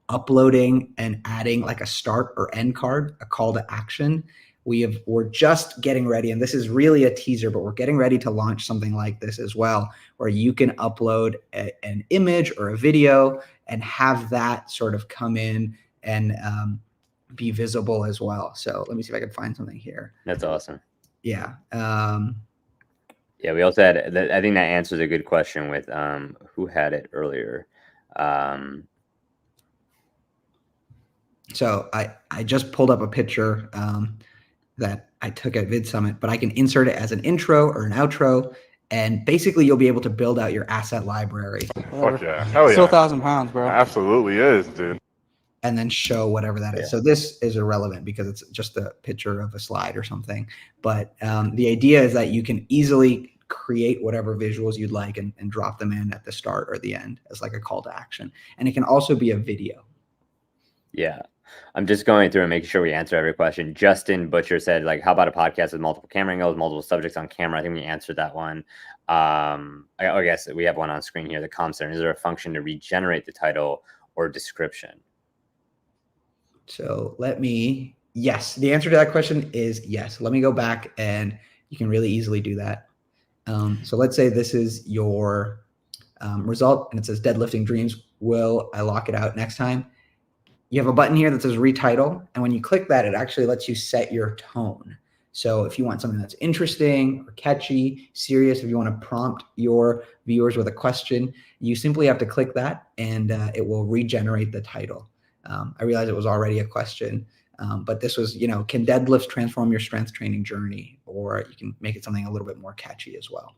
uploading and adding like a start or end card, a call to action. We're just getting ready, and this is really a teaser, but we're getting ready to launch something like this as well, where you can upload an image or a video and have that sort of come in and be visible as well. So let me see if I can find something here. That's awesome. Yeah. Yeah, we also had, I think that answers a good question with who had it earlier. So I just pulled up a picture that I took at Vid Summit, but I can insert it as an intro or an outro, and basically you'll be able to build out your asset library. Fuck yeah. Hell yeah. Still 1,000 pounds, bro. Absolutely is, dude. And then show whatever that is. So this is irrelevant because it's just a picture of a slide or something. But the idea is that you can easily create whatever visuals you'd like and drop them in at the start or the end as like a call to action. And it can also be a video. Yeah. I'm just going through and making sure we answer every question. Justin Butcher said, like, how about a podcast with multiple camera angles, multiple subjects on camera? I think we answered that one. I guess we have one on screen here. The comm center. Is there a function to regenerate the title or description? So yes, the answer to that question is yes. Let me go back, and you can really easily do that. So let's say this is your result, and it says deadlifting dreams. Will I lock it out next time? You have a button here that says retitle, and when you click that, it actually lets you set your tone. So if you want something that's interesting or catchy, serious, if you want to prompt your viewers with a question, you simply have to click that, and it will regenerate the title. I realized it was already a question, but this was, can deadlifts transform your strength training journey? Or you can make it something a little bit more catchy as well.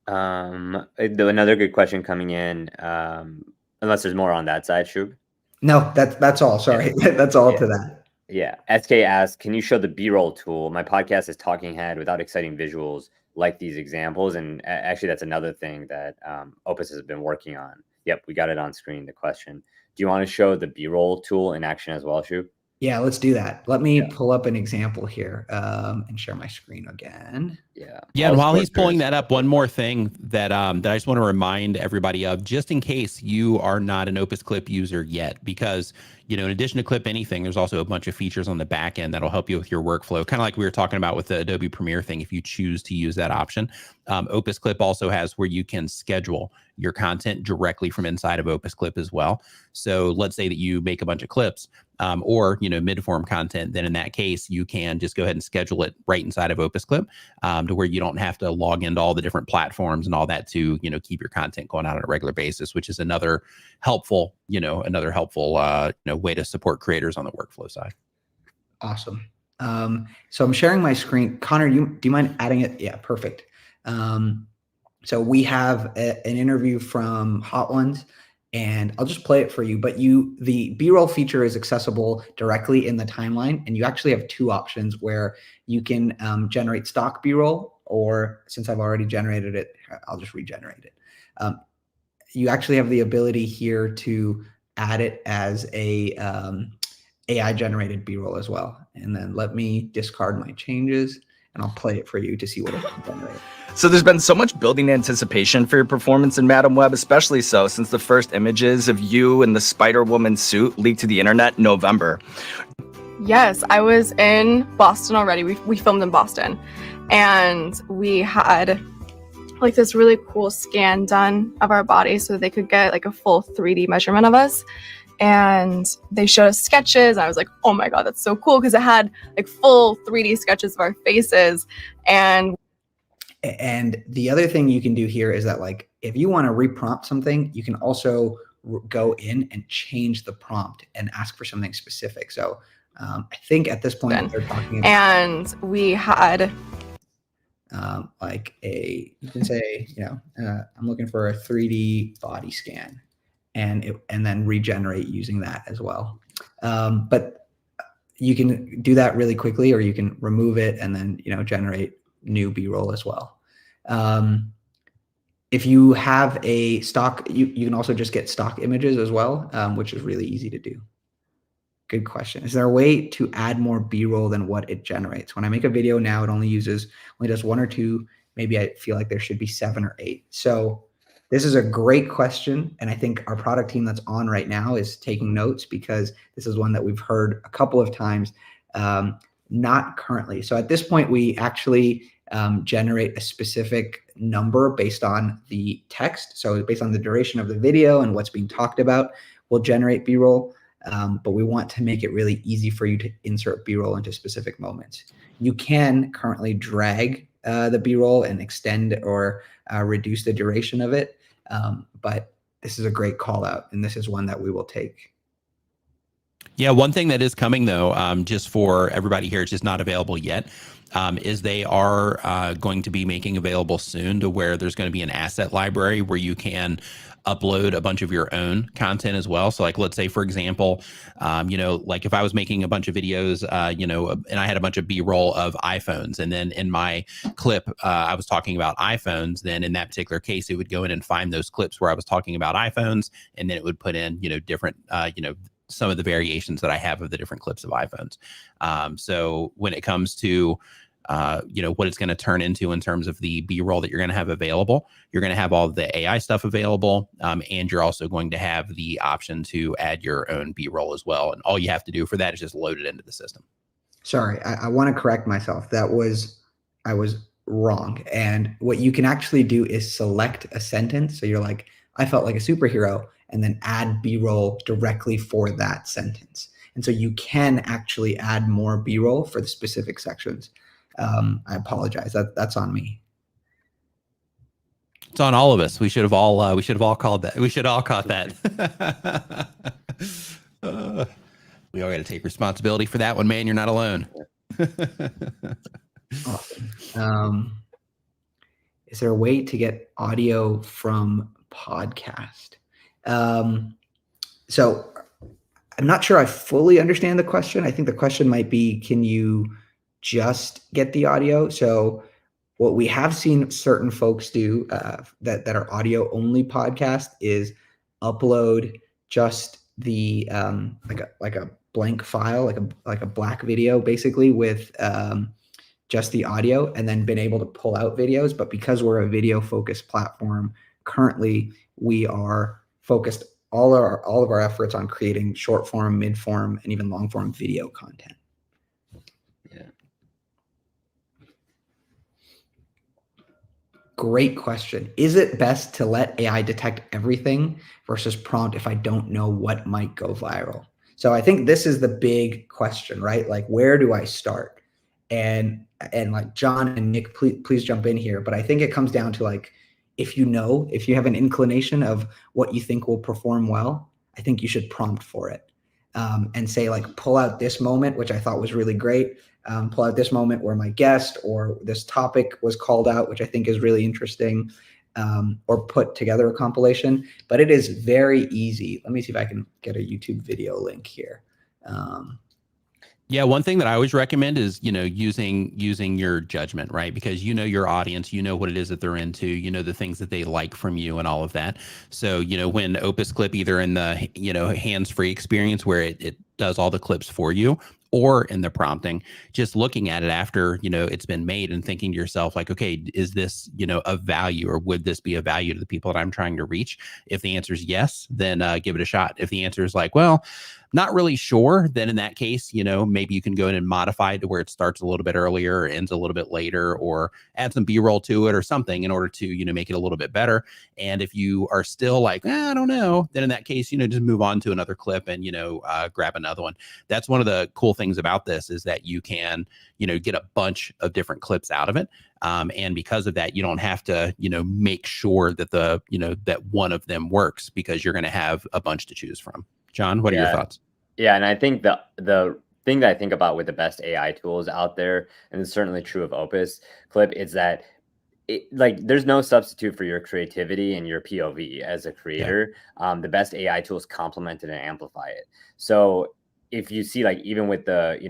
Another good question coming in, unless there's more on that side, Shub. No, that's all. Sorry. That's all to that. Yeah. SK asks, can you show the B-roll tool? My podcast is talking head without exciting visuals like these examples. And actually, that's another thing that Opus has been working on. Yep, we got it on screen, the question. Do you want to show the B-roll tool in action as well, Shub? Yeah, let's do that. Let me pull up an example here and share my screen again. Yeah, and while he's pulling that up, one more thing that I just want to remind everybody of, just in case you are not an OpusClip user yet, because in addition to ClipAnything, there's also a bunch of features on the back end that'll help you with your workflow, kind of like we were talking about with the Adobe Premiere thing. If you choose to use that option, OpusClip also has where you can schedule your content directly from inside of OpusClip as well. So let's say that you make a bunch of clips or mid-form content, then in that case, you can just go ahead and schedule it right inside of OpusClip to where you don't have to log into all the different platforms and all that to keep your content going out on a regular basis, which is another helpful way to support creators on the workflow side. Awesome. So I'm sharing my screen. Connor, do you mind adding it? Yeah, perfect. So we have an interview from Hot Ones, and I'll just play it for you. But the B-roll feature is accessible directly in the timeline, and you actually have two options where you can generate stock B-roll, or since I've already generated it, I'll just regenerate it. You actually have the ability here to add it as a AI generated B-roll as well. And then let me discard my changes and I'll play it for you to see what it can generate. So there's been so much building anticipation for your performance in Madam Web, especially so since the first images of you in the Spider-Woman suit leaked to the internet in November. Yes, I was in Boston already. We filmed in Boston, and we had like this really cool scan done of our body so they could get like a full 3D measurement of us. And they showed us sketches. And I was like, oh my God, that's so cool, because it had like full 3D sketches of our faces. And the other thing you can do here is that, like, if you want to reprompt something, you can also go in and change the prompt and ask for something specific. So I think at this point they're talking about, and we had like you can say, I'm looking for a 3D body scan, and then regenerate using that as well. But you can do that really quickly, or you can remove it and then generate new B-roll as well. If you have a stock, you can also just get stock images as well, which is really easy to do. Good question. Is there a way to add more B-roll than what it generates? When I make a video now, it only does 1 or 2. Maybe I feel like there should be 7 or 8. So this is a great question. And I think our product team that's on right now is taking notes, because this is one that we've heard a couple of times, not currently. So at this point, we actually generate a specific number based on the text. So based on the duration of the video and what's being talked about, we'll generate B-roll. But we want to make it really easy for you to insert B-roll into specific moments. You can currently drag the B-roll and extend or reduce the duration of it. But this is a great call out, and this is one that we will take. Yeah, one thing that is coming though, just for everybody here, it's just not available yet, is they are going to be making available soon to where there's going to be an asset library where you can upload a bunch of your own content as well. So like, let's say, for example, like if I was making a bunch of videos, and I had a bunch of B-roll of iPhones, and then in my clip, I was talking about iPhones, then in that particular case, it would go in and find those clips where I was talking about iPhones, and then it would put in, different, some of the variations that I have of the different clips of iPhones. So when it comes to, what it's going to turn into in terms of the B-roll that you're going to have available, you're going to have all the AI stuff available. And you're also going to have the option to add your own B-roll as well. And all you have to do for that is just load it into the system. Sorry, I want to correct myself. I was wrong. And what you can actually do is select a sentence. So you're like, I felt like a superhero, and then add B-roll directly for that sentence. And so you can actually add more B-roll for the specific sections. I apologize. That's on me. It's on all of us. We should have all called that. We should all caught that. We all got to take responsibility for that one, man. You're not alone. Awesome. Is there a way to get audio from podcast? So I'm not sure I fully understand the question. I think the question might be, can you just get the audio? So what we have seen certain folks do that are audio only podcast is upload just the like a blank file, like a black video, basically, with just the audio, and then been able to pull out videos. But because we're a video focused platform, currently we are focused all of our efforts on creating short form, mid form, and even long form video content. Yeah. Great question. Is it best to let AI detect everything versus prompt if I don't know what might go viral? So I think this is the big question, right? Like, where do I start? And like, John and Nick, please jump in here. But I think it comes down to, like, if you have an inclination of what you think will perform well, I think you should prompt for it, and say, like, pull out this moment, which I thought was really great. Pull out this moment where my guest or this topic was called out, which I think is really interesting, or put together a compilation. But it is very easy. Let me see if I can get a YouTube video link here. Yeah, one thing that I always recommend is, using your judgment, right? Because you know your audience, you know what it is that they're into, you know the things that they like from you and all of that. So, when OpusClip, either in the, hands-free experience where it does all the clips for you, or in the prompting, just looking at it after, it's been made and thinking to yourself like, okay, is this, of value, or would this be a value to the people that I'm trying to reach? If the answer is yes, then give it a shot. If the answer is like, well, not really sure, then in that case, maybe you can go in and modify it to where it starts a little bit earlier or ends a little bit later, or add some B-roll to it or something in order to, make it a little bit better. And if you are still like, I don't know, then in that case, just move on to another clip and, grab another one. That's one of the cool things about this, is that you can, get a bunch of different clips out of it. And because of that, you don't have to, make sure that that one of them works, because you're going to have a bunch to choose from. John, what are your thoughts? Yeah, and I think the thing that I think about with the best AI tools out there, and it's certainly true of OpusClip, is that there's no substitute for your creativity and your POV as a creator. Yeah. The best AI tools complement it and amplify it. So if you see, like, even with the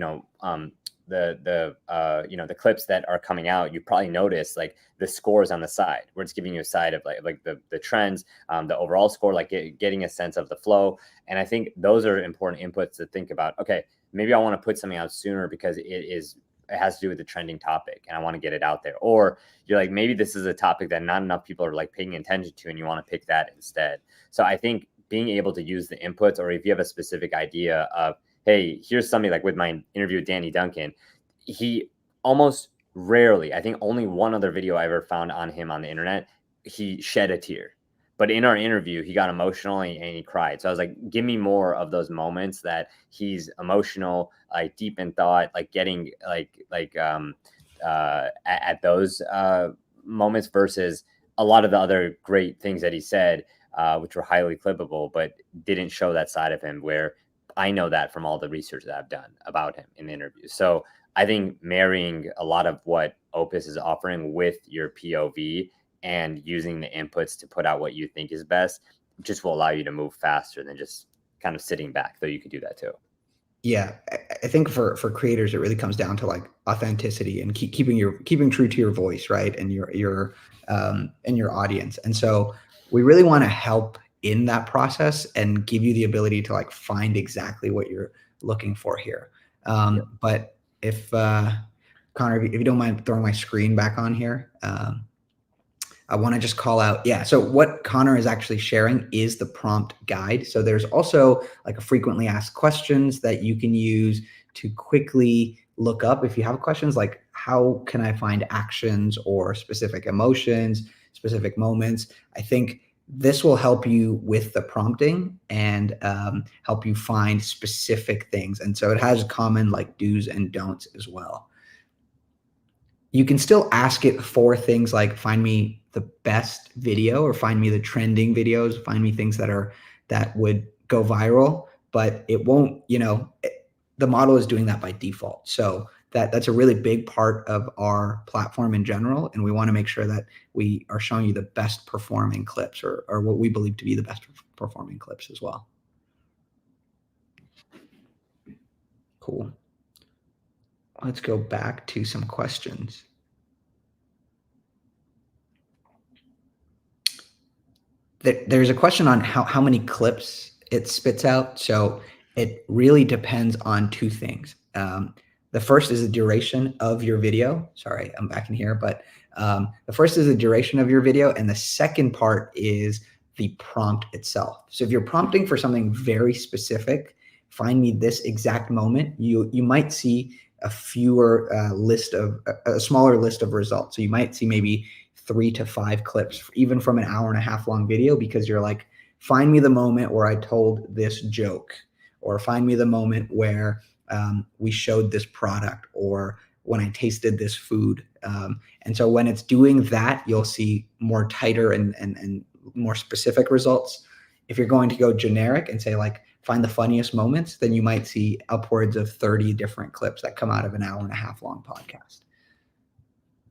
the clips that are coming out, you probably notice like the scores on the side, where it's giving you a side of like the trends, the overall score, like getting a sense of the flow. And I think those are important inputs to think about. Okay, maybe I want to put something out sooner because it has to do with the trending topic and I want to get it out there. Or you're like, maybe this is a topic that not enough people are like paying attention to, and you want to pick that instead. So I think being able to use the inputs, or if you have a specific idea of, hey, here's something, like with my interview with Danny Duncan, he almost rarely, I think only one other video I ever found on him on the internet, he shed a tear. But in our interview, he got emotional and he cried. So I was like, give me more of those moments that he's emotional, like deep in thought, like getting at those moments, versus a lot of the other great things that he said, which were highly clippable, but didn't show that side of him, where I know that from all the research that I've done about him in the interviews. So I think marrying a lot of what Opus is offering with your POV and using the inputs to put out what you think is best just will allow you to move faster than just kind of sitting back, though you could do that too. Yeah, I think for creators, it really comes down to like authenticity and keeping true to your voice, right? And your audience. And so we really want to help in that process and give you the ability to like find exactly what you're looking for here. But if Connor, if you don't mind throwing my screen back on here, I want to just call out. Yeah. So what Connor is actually sharing is the prompt guide. So there's also like a frequently asked questions that you can use to quickly look up if you have questions like, how can I find actions or specific emotions, specific moments? I think this will help you with the prompting and help you find specific things. And so it has common like do's and don'ts as well. You can still ask it for things like, find me the best video, or find me the trending videos, find me things that would go viral, but it won't, the model is doing that by default. So that's a really big part of our platform in general. And we want to make sure that we are showing you the best performing clips, or what we believe to be the best performing clips as well. Cool. Let's go back to some questions. There's a question on how many clips it spits out. So it really depends on two things. The first is the duration of your video. Sorry, I'm back in here, but the first is the duration of your video, and the second part is the prompt itself. So if you're prompting for something very specific, find me this exact moment, you might see a smaller list of results. So you might see maybe 3 to 5 clips, even from an 1.5 hour long video, because you're like, find me the moment where I told this joke, or find me the moment where we showed this product, or when I tasted this food. And so when it's doing that, you'll see more tighter and more specific results. If you're going to go generic and say like, find the funniest moments, then you might see upwards of 30 different clips that come out of an 1.5 hour long podcast.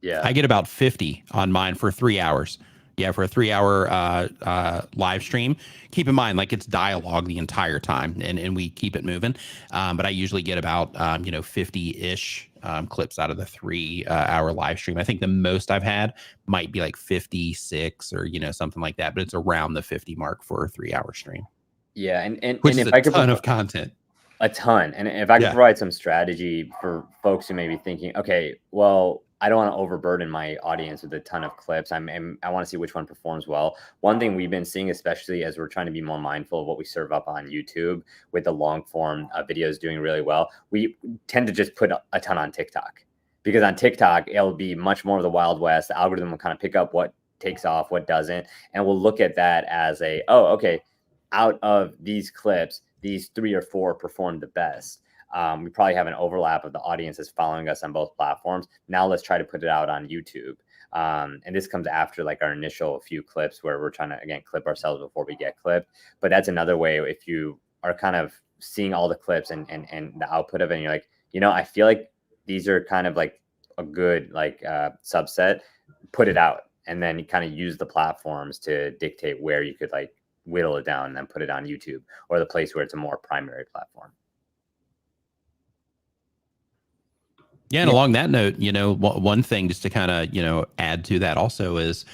Yeah, I get about 50 on mine for 3 hours. Yeah, for a 3-hour live stream. Keep in mind, like, it's dialogue the entire time, and we keep it moving. But I usually get about 50-ish clips out of the 3-hour live stream. I think the most I've had might be like 56 or something like that, but it's around the 50 mark for a 3-hour stream. Yeah, and which if is I a could ton of content. A ton. And if I could provide some strategy for folks who may be thinking, okay, well, I don't want to overburden my audience with a ton of clips. I want to see which one performs well. One thing we've been seeing, especially as we're trying to be more mindful of what we serve up on YouTube with the long form videos doing really well, we tend to just put a ton on TikTok, because on TikTok, it'll be much more of the Wild West. The algorithm will kind of pick up what takes off, what doesn't. And we'll look at that as okay, out of these clips, these 3 or 4 performed the best. We probably have an overlap of the audiences following us on both platforms. Now let's try to put it out on YouTube. And this comes after like our initial few clips where we're trying to, again, clip ourselves before we get clipped. But that's another way, if you are kind of seeing all the clips and the output of it, and you're like, I feel like these are kind of like a good subset, put it out, and then you kind of use the platforms to dictate where you could like whittle it down and then put it on YouTube or the place where it's a more primary platform. Yeah, and along that note, one thing just to kind of, add to that also is,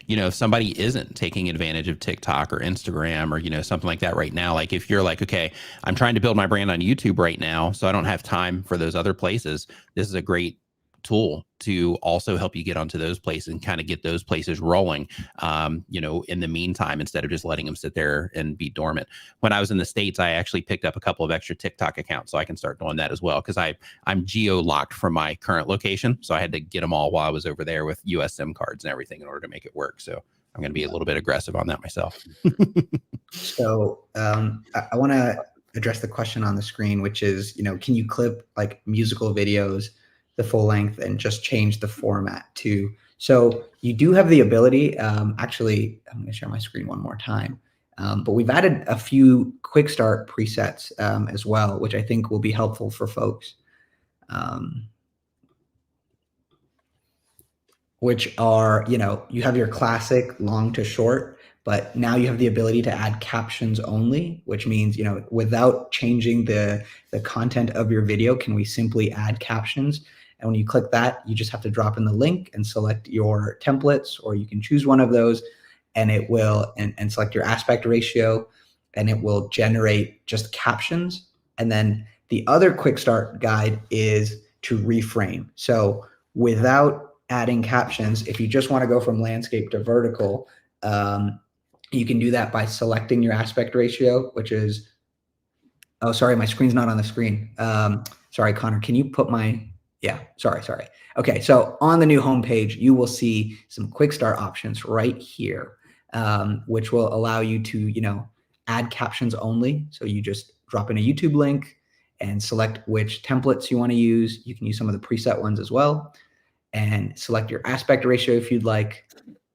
if somebody isn't taking advantage of TikTok or Instagram or, something like that right now, like if you're like, okay, I'm trying to build my brand on YouTube right now, so I don't have time for those other places, this is a great tool to also help you get onto those places and kind of get those places rolling, in the meantime, instead of just letting them sit there and be dormant. When I was in the States, I actually picked up a couple of extra TikTok accounts, so I can start doing that as well, because I'm geo-locked from my current location, so I had to get them all while I was over there with US SIM cards and everything in order to make it work. So I'm going to be a little bit aggressive on that myself. So I want to address the question on the screen, which is, can you clip like musical videos the full length and just change the format too? So you do have the ability, actually, I'm going to share my screen one more time, but we've added a few quick start presets as well, which I think will be helpful for folks, which are, you have your classic long to short, but now you have the ability to add captions only, which means, without changing the content of your video, can we simply add captions? And when you click that, you just have to drop in the link and select your templates, or you can choose one of those, and it will, and select your aspect ratio, and it will generate just captions. And then the other quick start guide is to reframe. So without adding captions, if you just want to go from landscape to vertical, you can do that by selecting your aspect ratio, which is, oh, sorry, my screen's not on the screen. Sorry, Connor, can you put my, yeah, sorry. Okay, so on the new homepage, you will see some quick start options right here, which will allow you to, add captions only. So you just drop in a YouTube link and select which templates you want to use. You can use some of the preset ones as well, and select your aspect ratio if you'd like.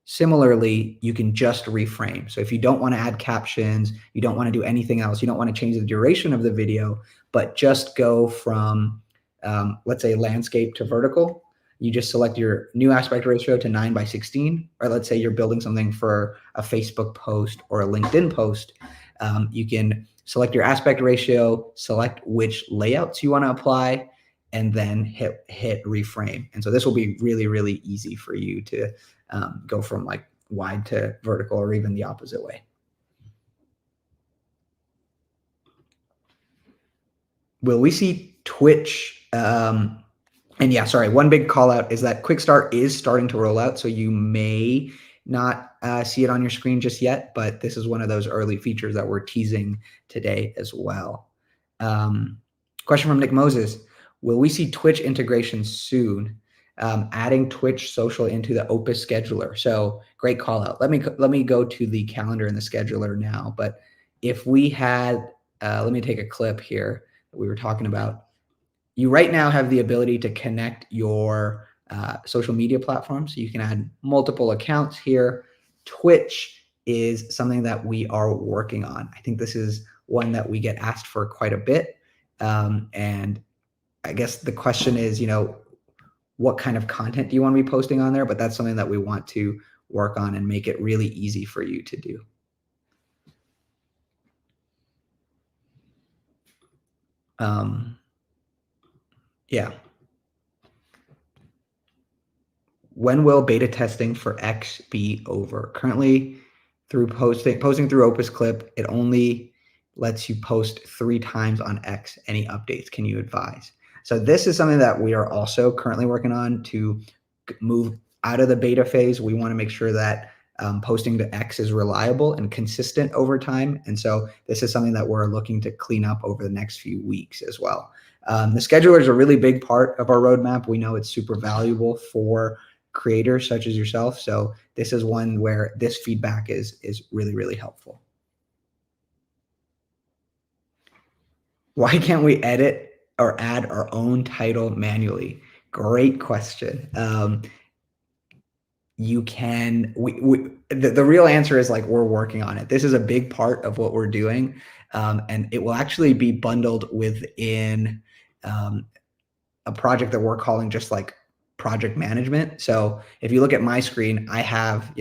Similarly, you can just reframe. So if you don't want to add captions, you don't want to do anything else, you don't want to change the duration of the video, but just go from, let's say, landscape to vertical, you just select your new aspect ratio to 9:16, or let's say you're building something for a Facebook post or a LinkedIn post. You can select your aspect ratio, select which layouts you want to apply, and then hit reframe. And so this will be really, really easy for you to go from like wide to vertical, or even the opposite way. Will we see Twitch? And yeah, sorry, one big call out is that Quick Start is starting to roll out. So you may not see it on your screen just yet, but this is one of those early features that we're teasing today as well. Question from Nick Moses. Will we see Twitch integration soon? Adding Twitch social into the Opus scheduler. So great call out. Let me go to the calendar in the scheduler now. But if we had, let me take a clip here that we were talking about. You right now have the ability to connect your social media platforms. So you can add multiple accounts here. Twitch is something that we are working on. I think this is one that we get asked for quite a bit. And I guess the question is, what kind of content do you want to be posting on there? But that's something that we want to work on and make it really easy for you to do. Yeah. When will beta testing for X be over? Currently, through posting through OpusClip, it only lets you post 3 times on X. Any updates can you advise? So this is something that we are also currently working on to move out of the beta phase. We want to make sure that posting to X is reliable and consistent over time. And so this is something that we're looking to clean up over the next few weeks as well. The scheduler is a really big part of our roadmap. We know it's super valuable for creators such as yourself. So this is one where this feedback is really, really helpful. Why can't we edit or add our own title manually? Great question. You can, the real answer is like, we're working on it. This is a big part of what we're doing. And it will actually be bundled within a project that we're calling just like project management. So if you look at my screen, I have,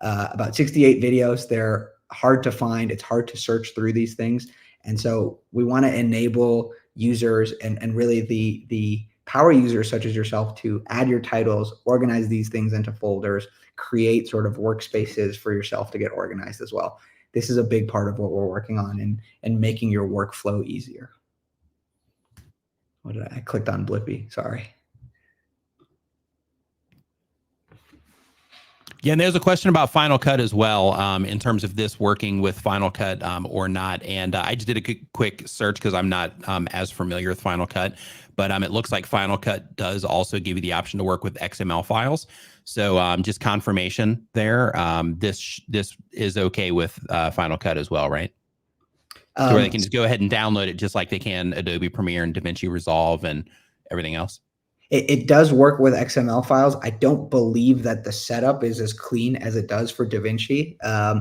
about 68 videos. They're hard to find. It's hard to search through these things. And so we want to enable users and really the power users such as yourself to add your titles, organize these things into folders, create sort of workspaces for yourself to get organized as well. This is a big part of what we're working on and making your workflow easier. I clicked on Blippi, sorry. Yeah, and there's a question about Final Cut as well, in terms of this working with Final Cut or not. And I just did a quick search because I'm not as familiar with Final Cut, but it looks like Final Cut does also give you the option to work with XML files. So just confirmation there. This is okay with Final Cut as well, right? So where they can just go ahead and download it just like they can Adobe Premiere and DaVinci Resolve and everything else. It does work with XML files. I don't believe that the setup is as clean as it does for DaVinci.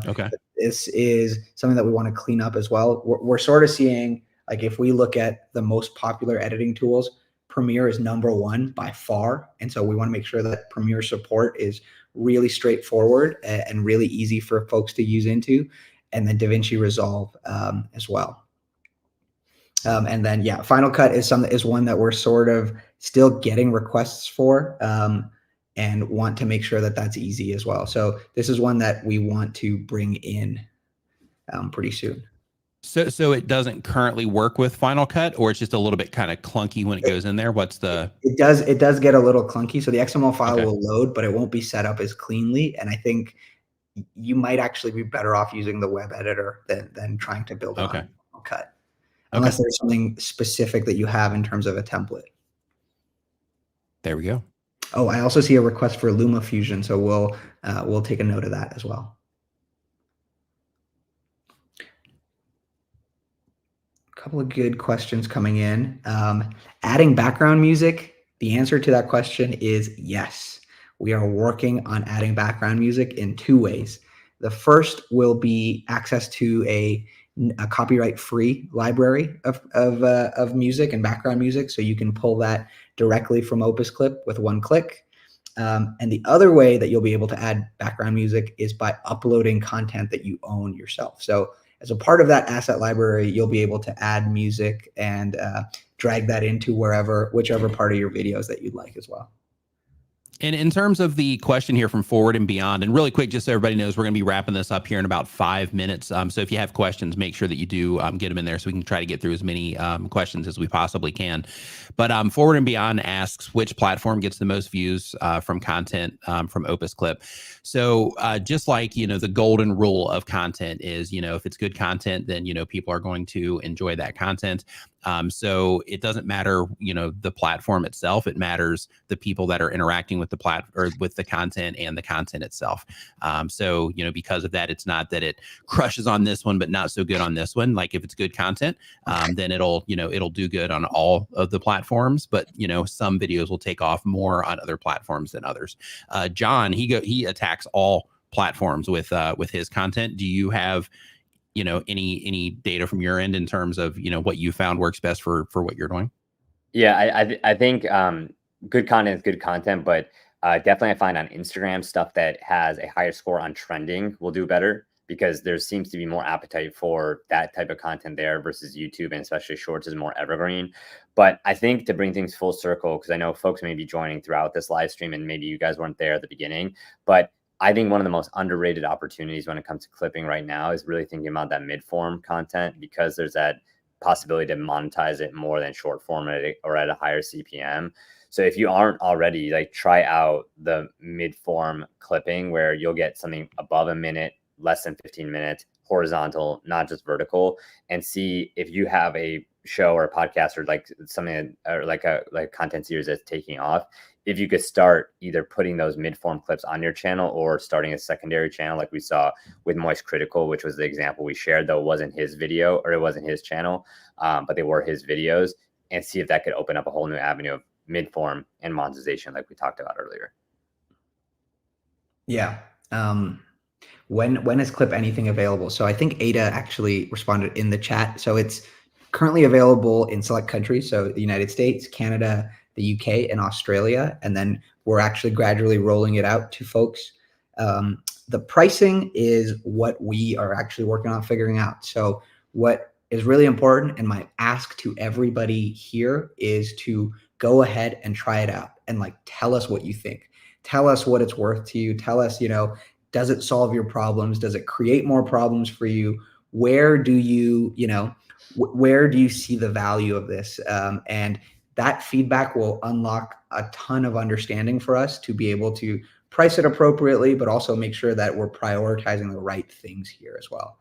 Okay. This is something that we want to clean up as well. We're sort of seeing, like, if we look at the most popular editing tools, Premiere is #1 by far. And so we want to make sure that Premiere support is really straightforward and really easy for folks to use into. And then DaVinci Resolve as well. And then, yeah, Final Cut is one that we're sort of still getting requests for and want to make sure that that's easy as well. So this is one that we want to bring in pretty soon. So it doesn't currently work with Final Cut, or it's just a little bit kind of clunky when it goes in there? What's the... It does get a little clunky. So the XML file will load, but it won't be set up as cleanly. And I think you might actually be better off using the web editor than trying to build on Final Cut. Unless there's something specific that you have in terms of a template. There we go. Oh, I also see a request for LumaFusion, so we'll take a note of that as well. A couple of good questions coming in. Adding background music, the answer to that question is yes. We are working on adding background music in 2 ways. The first will be access to a copyright-free library of music and background music, so you can pull that directly from OpusClip with 1 click. And the other way that you'll be able to add background music is by uploading content that you own yourself. So as a part of that asset library, you'll be able to add music and drag that into whichever part of your videos that you'd like as well. And in terms of the question here from Forward and Beyond, and really quick, just so everybody knows, we're going to be wrapping this up here in about 5 minutes. So if you have questions, make sure that you do get them in there so we can try to get through as many questions as we possibly can. But Forward and Beyond asks, which platform gets the most views from content from OpusClip? So just like, the golden rule of content is, if it's good content, then, people are going to enjoy that content. So it doesn't matter, the platform itself. It matters the people that are interacting with with the content and the content itself. So, because of that, it's not that it crushes on this one, but not so good on this one. Like if it's good content, then it'll do good on all of the platforms. But, some videos will take off more on other platforms than others. John, he attacks all platforms with his content. Do you have any data from your end in terms of, what you found works best for what you're doing? Yeah, I think good content is good content, but Definitely, I find on Instagram stuff that has a higher score on trending will do better, because there seems to be more appetite for that type of content there versus YouTube, and especially Shorts is more evergreen. But I think to bring things full circle, because I know folks may be joining throughout this live stream and maybe you guys weren't there at the beginning, but I think one of the most underrated opportunities when it comes to clipping right now is really thinking about that mid-form content, because there's that possibility to monetize it more than short form or at a higher CPM. So if you aren't already, like, try out the mid-form clipping where you'll get something above a minute, less than 15 minutes, horizontal, not just vertical, and see if you have a show or a podcast or like something or like a content series that's taking off. If you could start either putting those mid-form clips on your channel or starting a secondary channel, like we saw with Moist Critical, which was the example we shared, though it wasn't his video or it wasn't his channel, but they were his videos, and see if that could open up a whole new avenue of mid-form and monetization like we talked about earlier. Yeah. When is ClipAnything available? So I think Ada actually responded in the chat. So it's currently available in select countries. So the United States, Canada, the UK, and Australia. And then we're actually gradually rolling it out to folks. The pricing is what we are actually working on figuring out. So what is really important, and my ask to everybody here, is to go ahead and try it out and like tell us what you think. Tell us what it's worth to you. Tell us, does it solve your problems? Does it create more problems for you? Where do you, where do you see the value of this? And that feedback will unlock a ton of understanding for us to be able to price it appropriately, but also make sure that we're prioritizing the right things here as well.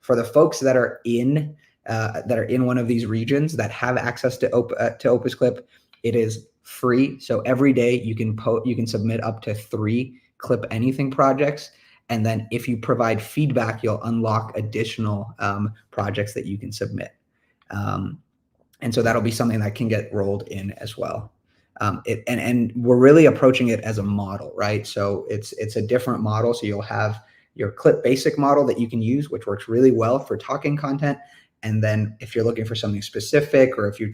For the folks that are in one of these regions that have access to OpusClip, it is free. So every day you can submit up to 3 ClipAnything projects, and then if you provide feedback, you'll unlock additional projects that you can submit. And so that'll be something that can get rolled in as well. And we're really approaching it as a model, right? So it's a different model. So you'll have your Clip Basic model that you can use, which works really well for talking content. And then if you're looking for something specific, or if you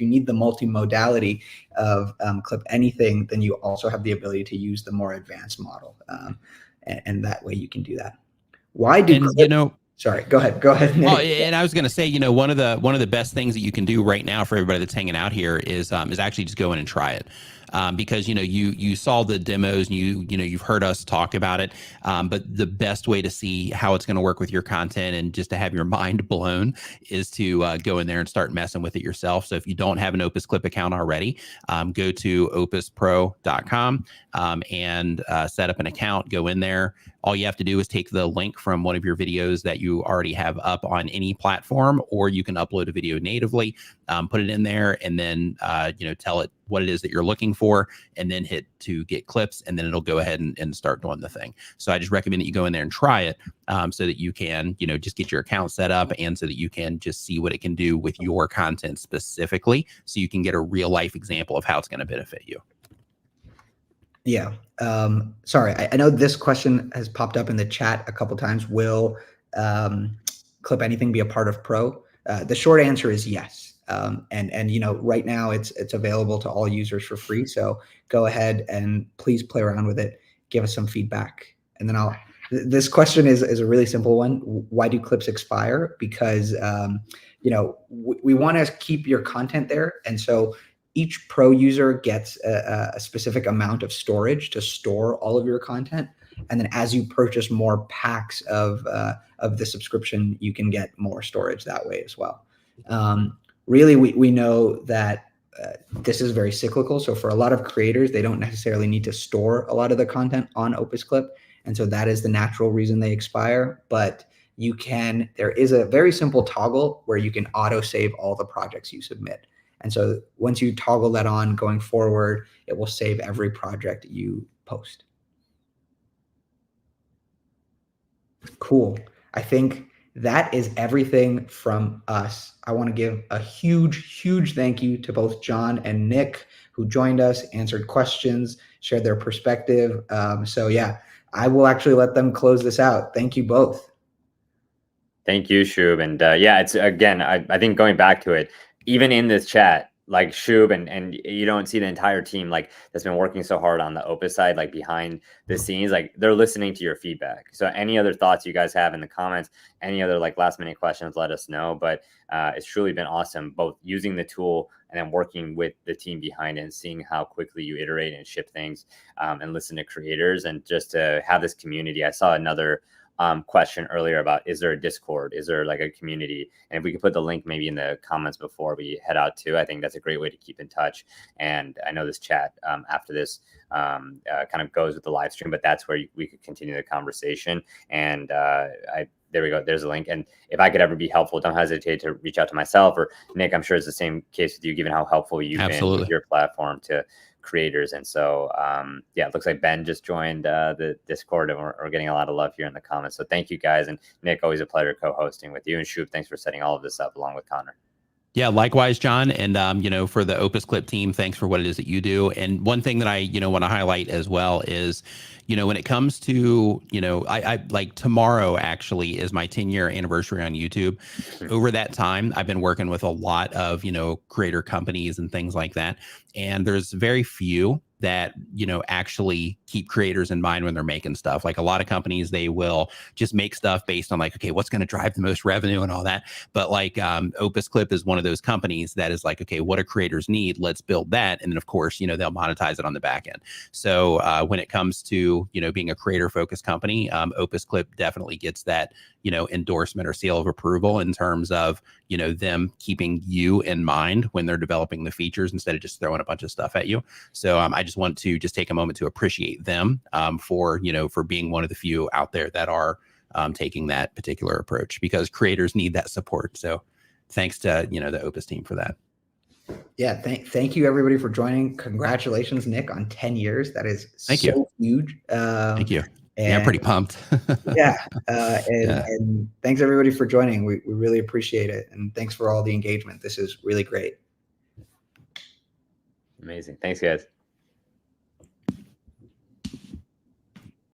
need the multimodality of ClipAnything, then you also have the ability to use the more advanced model. And that way you can do that. Why do Sorry, go ahead, Nick. Oh, and I was going to say, one of the best things that you can do right now for everybody that's hanging out here is actually just go in and try it. Because you saw the demos and you've heard us talk about it, but the best way to see how it's going to work with your content and just to have your mind blown is to go in there and start messing with it yourself. So if you don't have an OpusClip account already, go to opuspro.com and set up an account. Go in there. All you have to do is take the link from one of your videos that you already have up on any platform, or you can upload a video natively, put it in there, and then tell it what it is that you're looking for, and then hit to get clips, and then it'll go ahead and start doing the thing. So I just recommend that you go in there and try it, so that you can just get your account set up, and so that you can just see what it can do with your content specifically, so you can get a real life example of how it's going to benefit you. Yeah. Sorry, I know this question has popped up in the chat a couple times. Will ClipAnything be a part of Pro? The short answer is yes. And right now it's available to all users for free. So go ahead and please play around with it. Give us some feedback. And then this question is a really simple one. Why do clips expire? Because we want to keep your content there, and so each Pro user gets a specific amount of storage to store all of your content. And then as you purchase more packs of the subscription, you can get more storage that way as well. Really, we know that this is very cyclical. So for a lot of creators, they don't necessarily need to store a lot of the content on OpusClip. And so that is the natural reason they expire. But there is a very simple toggle where you can auto save all the projects you submit. And so once you toggle that on going forward, it will save every project you post. Cool. I think that is everything from us. I want to give a huge, huge thank you to both Jon and Nick, who joined us, answered questions, shared their perspective. So yeah, I will actually let them close this out. Thank you both. Thank you, Shub. And yeah, it's again, I think going back to it, even in this chat, like Shub and you don't see the entire team like that's been working so hard on the Opus side, like behind the scenes, like they're listening to your feedback. So any other thoughts you guys have in the comments, any other like last minute questions, let us know. But it's truly been awesome, both using the tool and then working with the team behind it and seeing how quickly you iterate and ship things and listen to creators and just to have this community. I saw another question earlier about, is there a Discord? Is there like a community? And if we could put the link maybe in the comments before we head out too, I think that's a great way to keep in touch. And I know this chat after this kind of goes with the live stream, but that's where we could continue the conversation. And there we go. There's a link. And if I could ever be helpful, don't hesitate to reach out to myself or Nick. I'm sure it's the same case with you, given how helpful you've been with your platform to creators. And so, yeah, it looks like Ben just joined the Discord, and we're getting a lot of love here in the comments. So thank you guys. And Nick, always a pleasure co-hosting with you. And Shoop, thanks for setting all of this up along with Connor. Yeah, likewise, John. And, you know, for the OpusClip team, thanks for what it is that you do. And one thing that I, you know, want to highlight as well is, you know, when it comes to, you know, I like tomorrow actually is my 10-year anniversary on YouTube. Over that time, I've been working with a lot of, you know, creator companies and things like that. And there's very few that, you know, actually keep creators in mind when they're making stuff. Like a lot of companies, they will just make stuff based on like, okay, what's going to drive the most revenue and all that. But like OpusClip is one of those companies that is like, okay, what do creators need? Let's build that. And then of course, you know, they'll monetize it on the back end. So when it comes to, you know, being a creator focused company, OpusClip definitely gets that, you know, endorsement or seal of approval in terms of, you know, them keeping you in mind when they're developing the features instead of just throwing a bunch of stuff at you. So I just want to just take a moment to appreciate them for, you know, for being one of the few out there that are taking that particular approach, because creators need that support. So thanks to, you know, the Opus team for that. Yeah, thank you everybody for joining. Congratulations, Nick, on 10 years. That is so huge. Thank you. Yeah, I'm pretty pumped. And thanks everybody for joining. We really appreciate it. And thanks for all the engagement. This is really great. Amazing. Thanks, guys.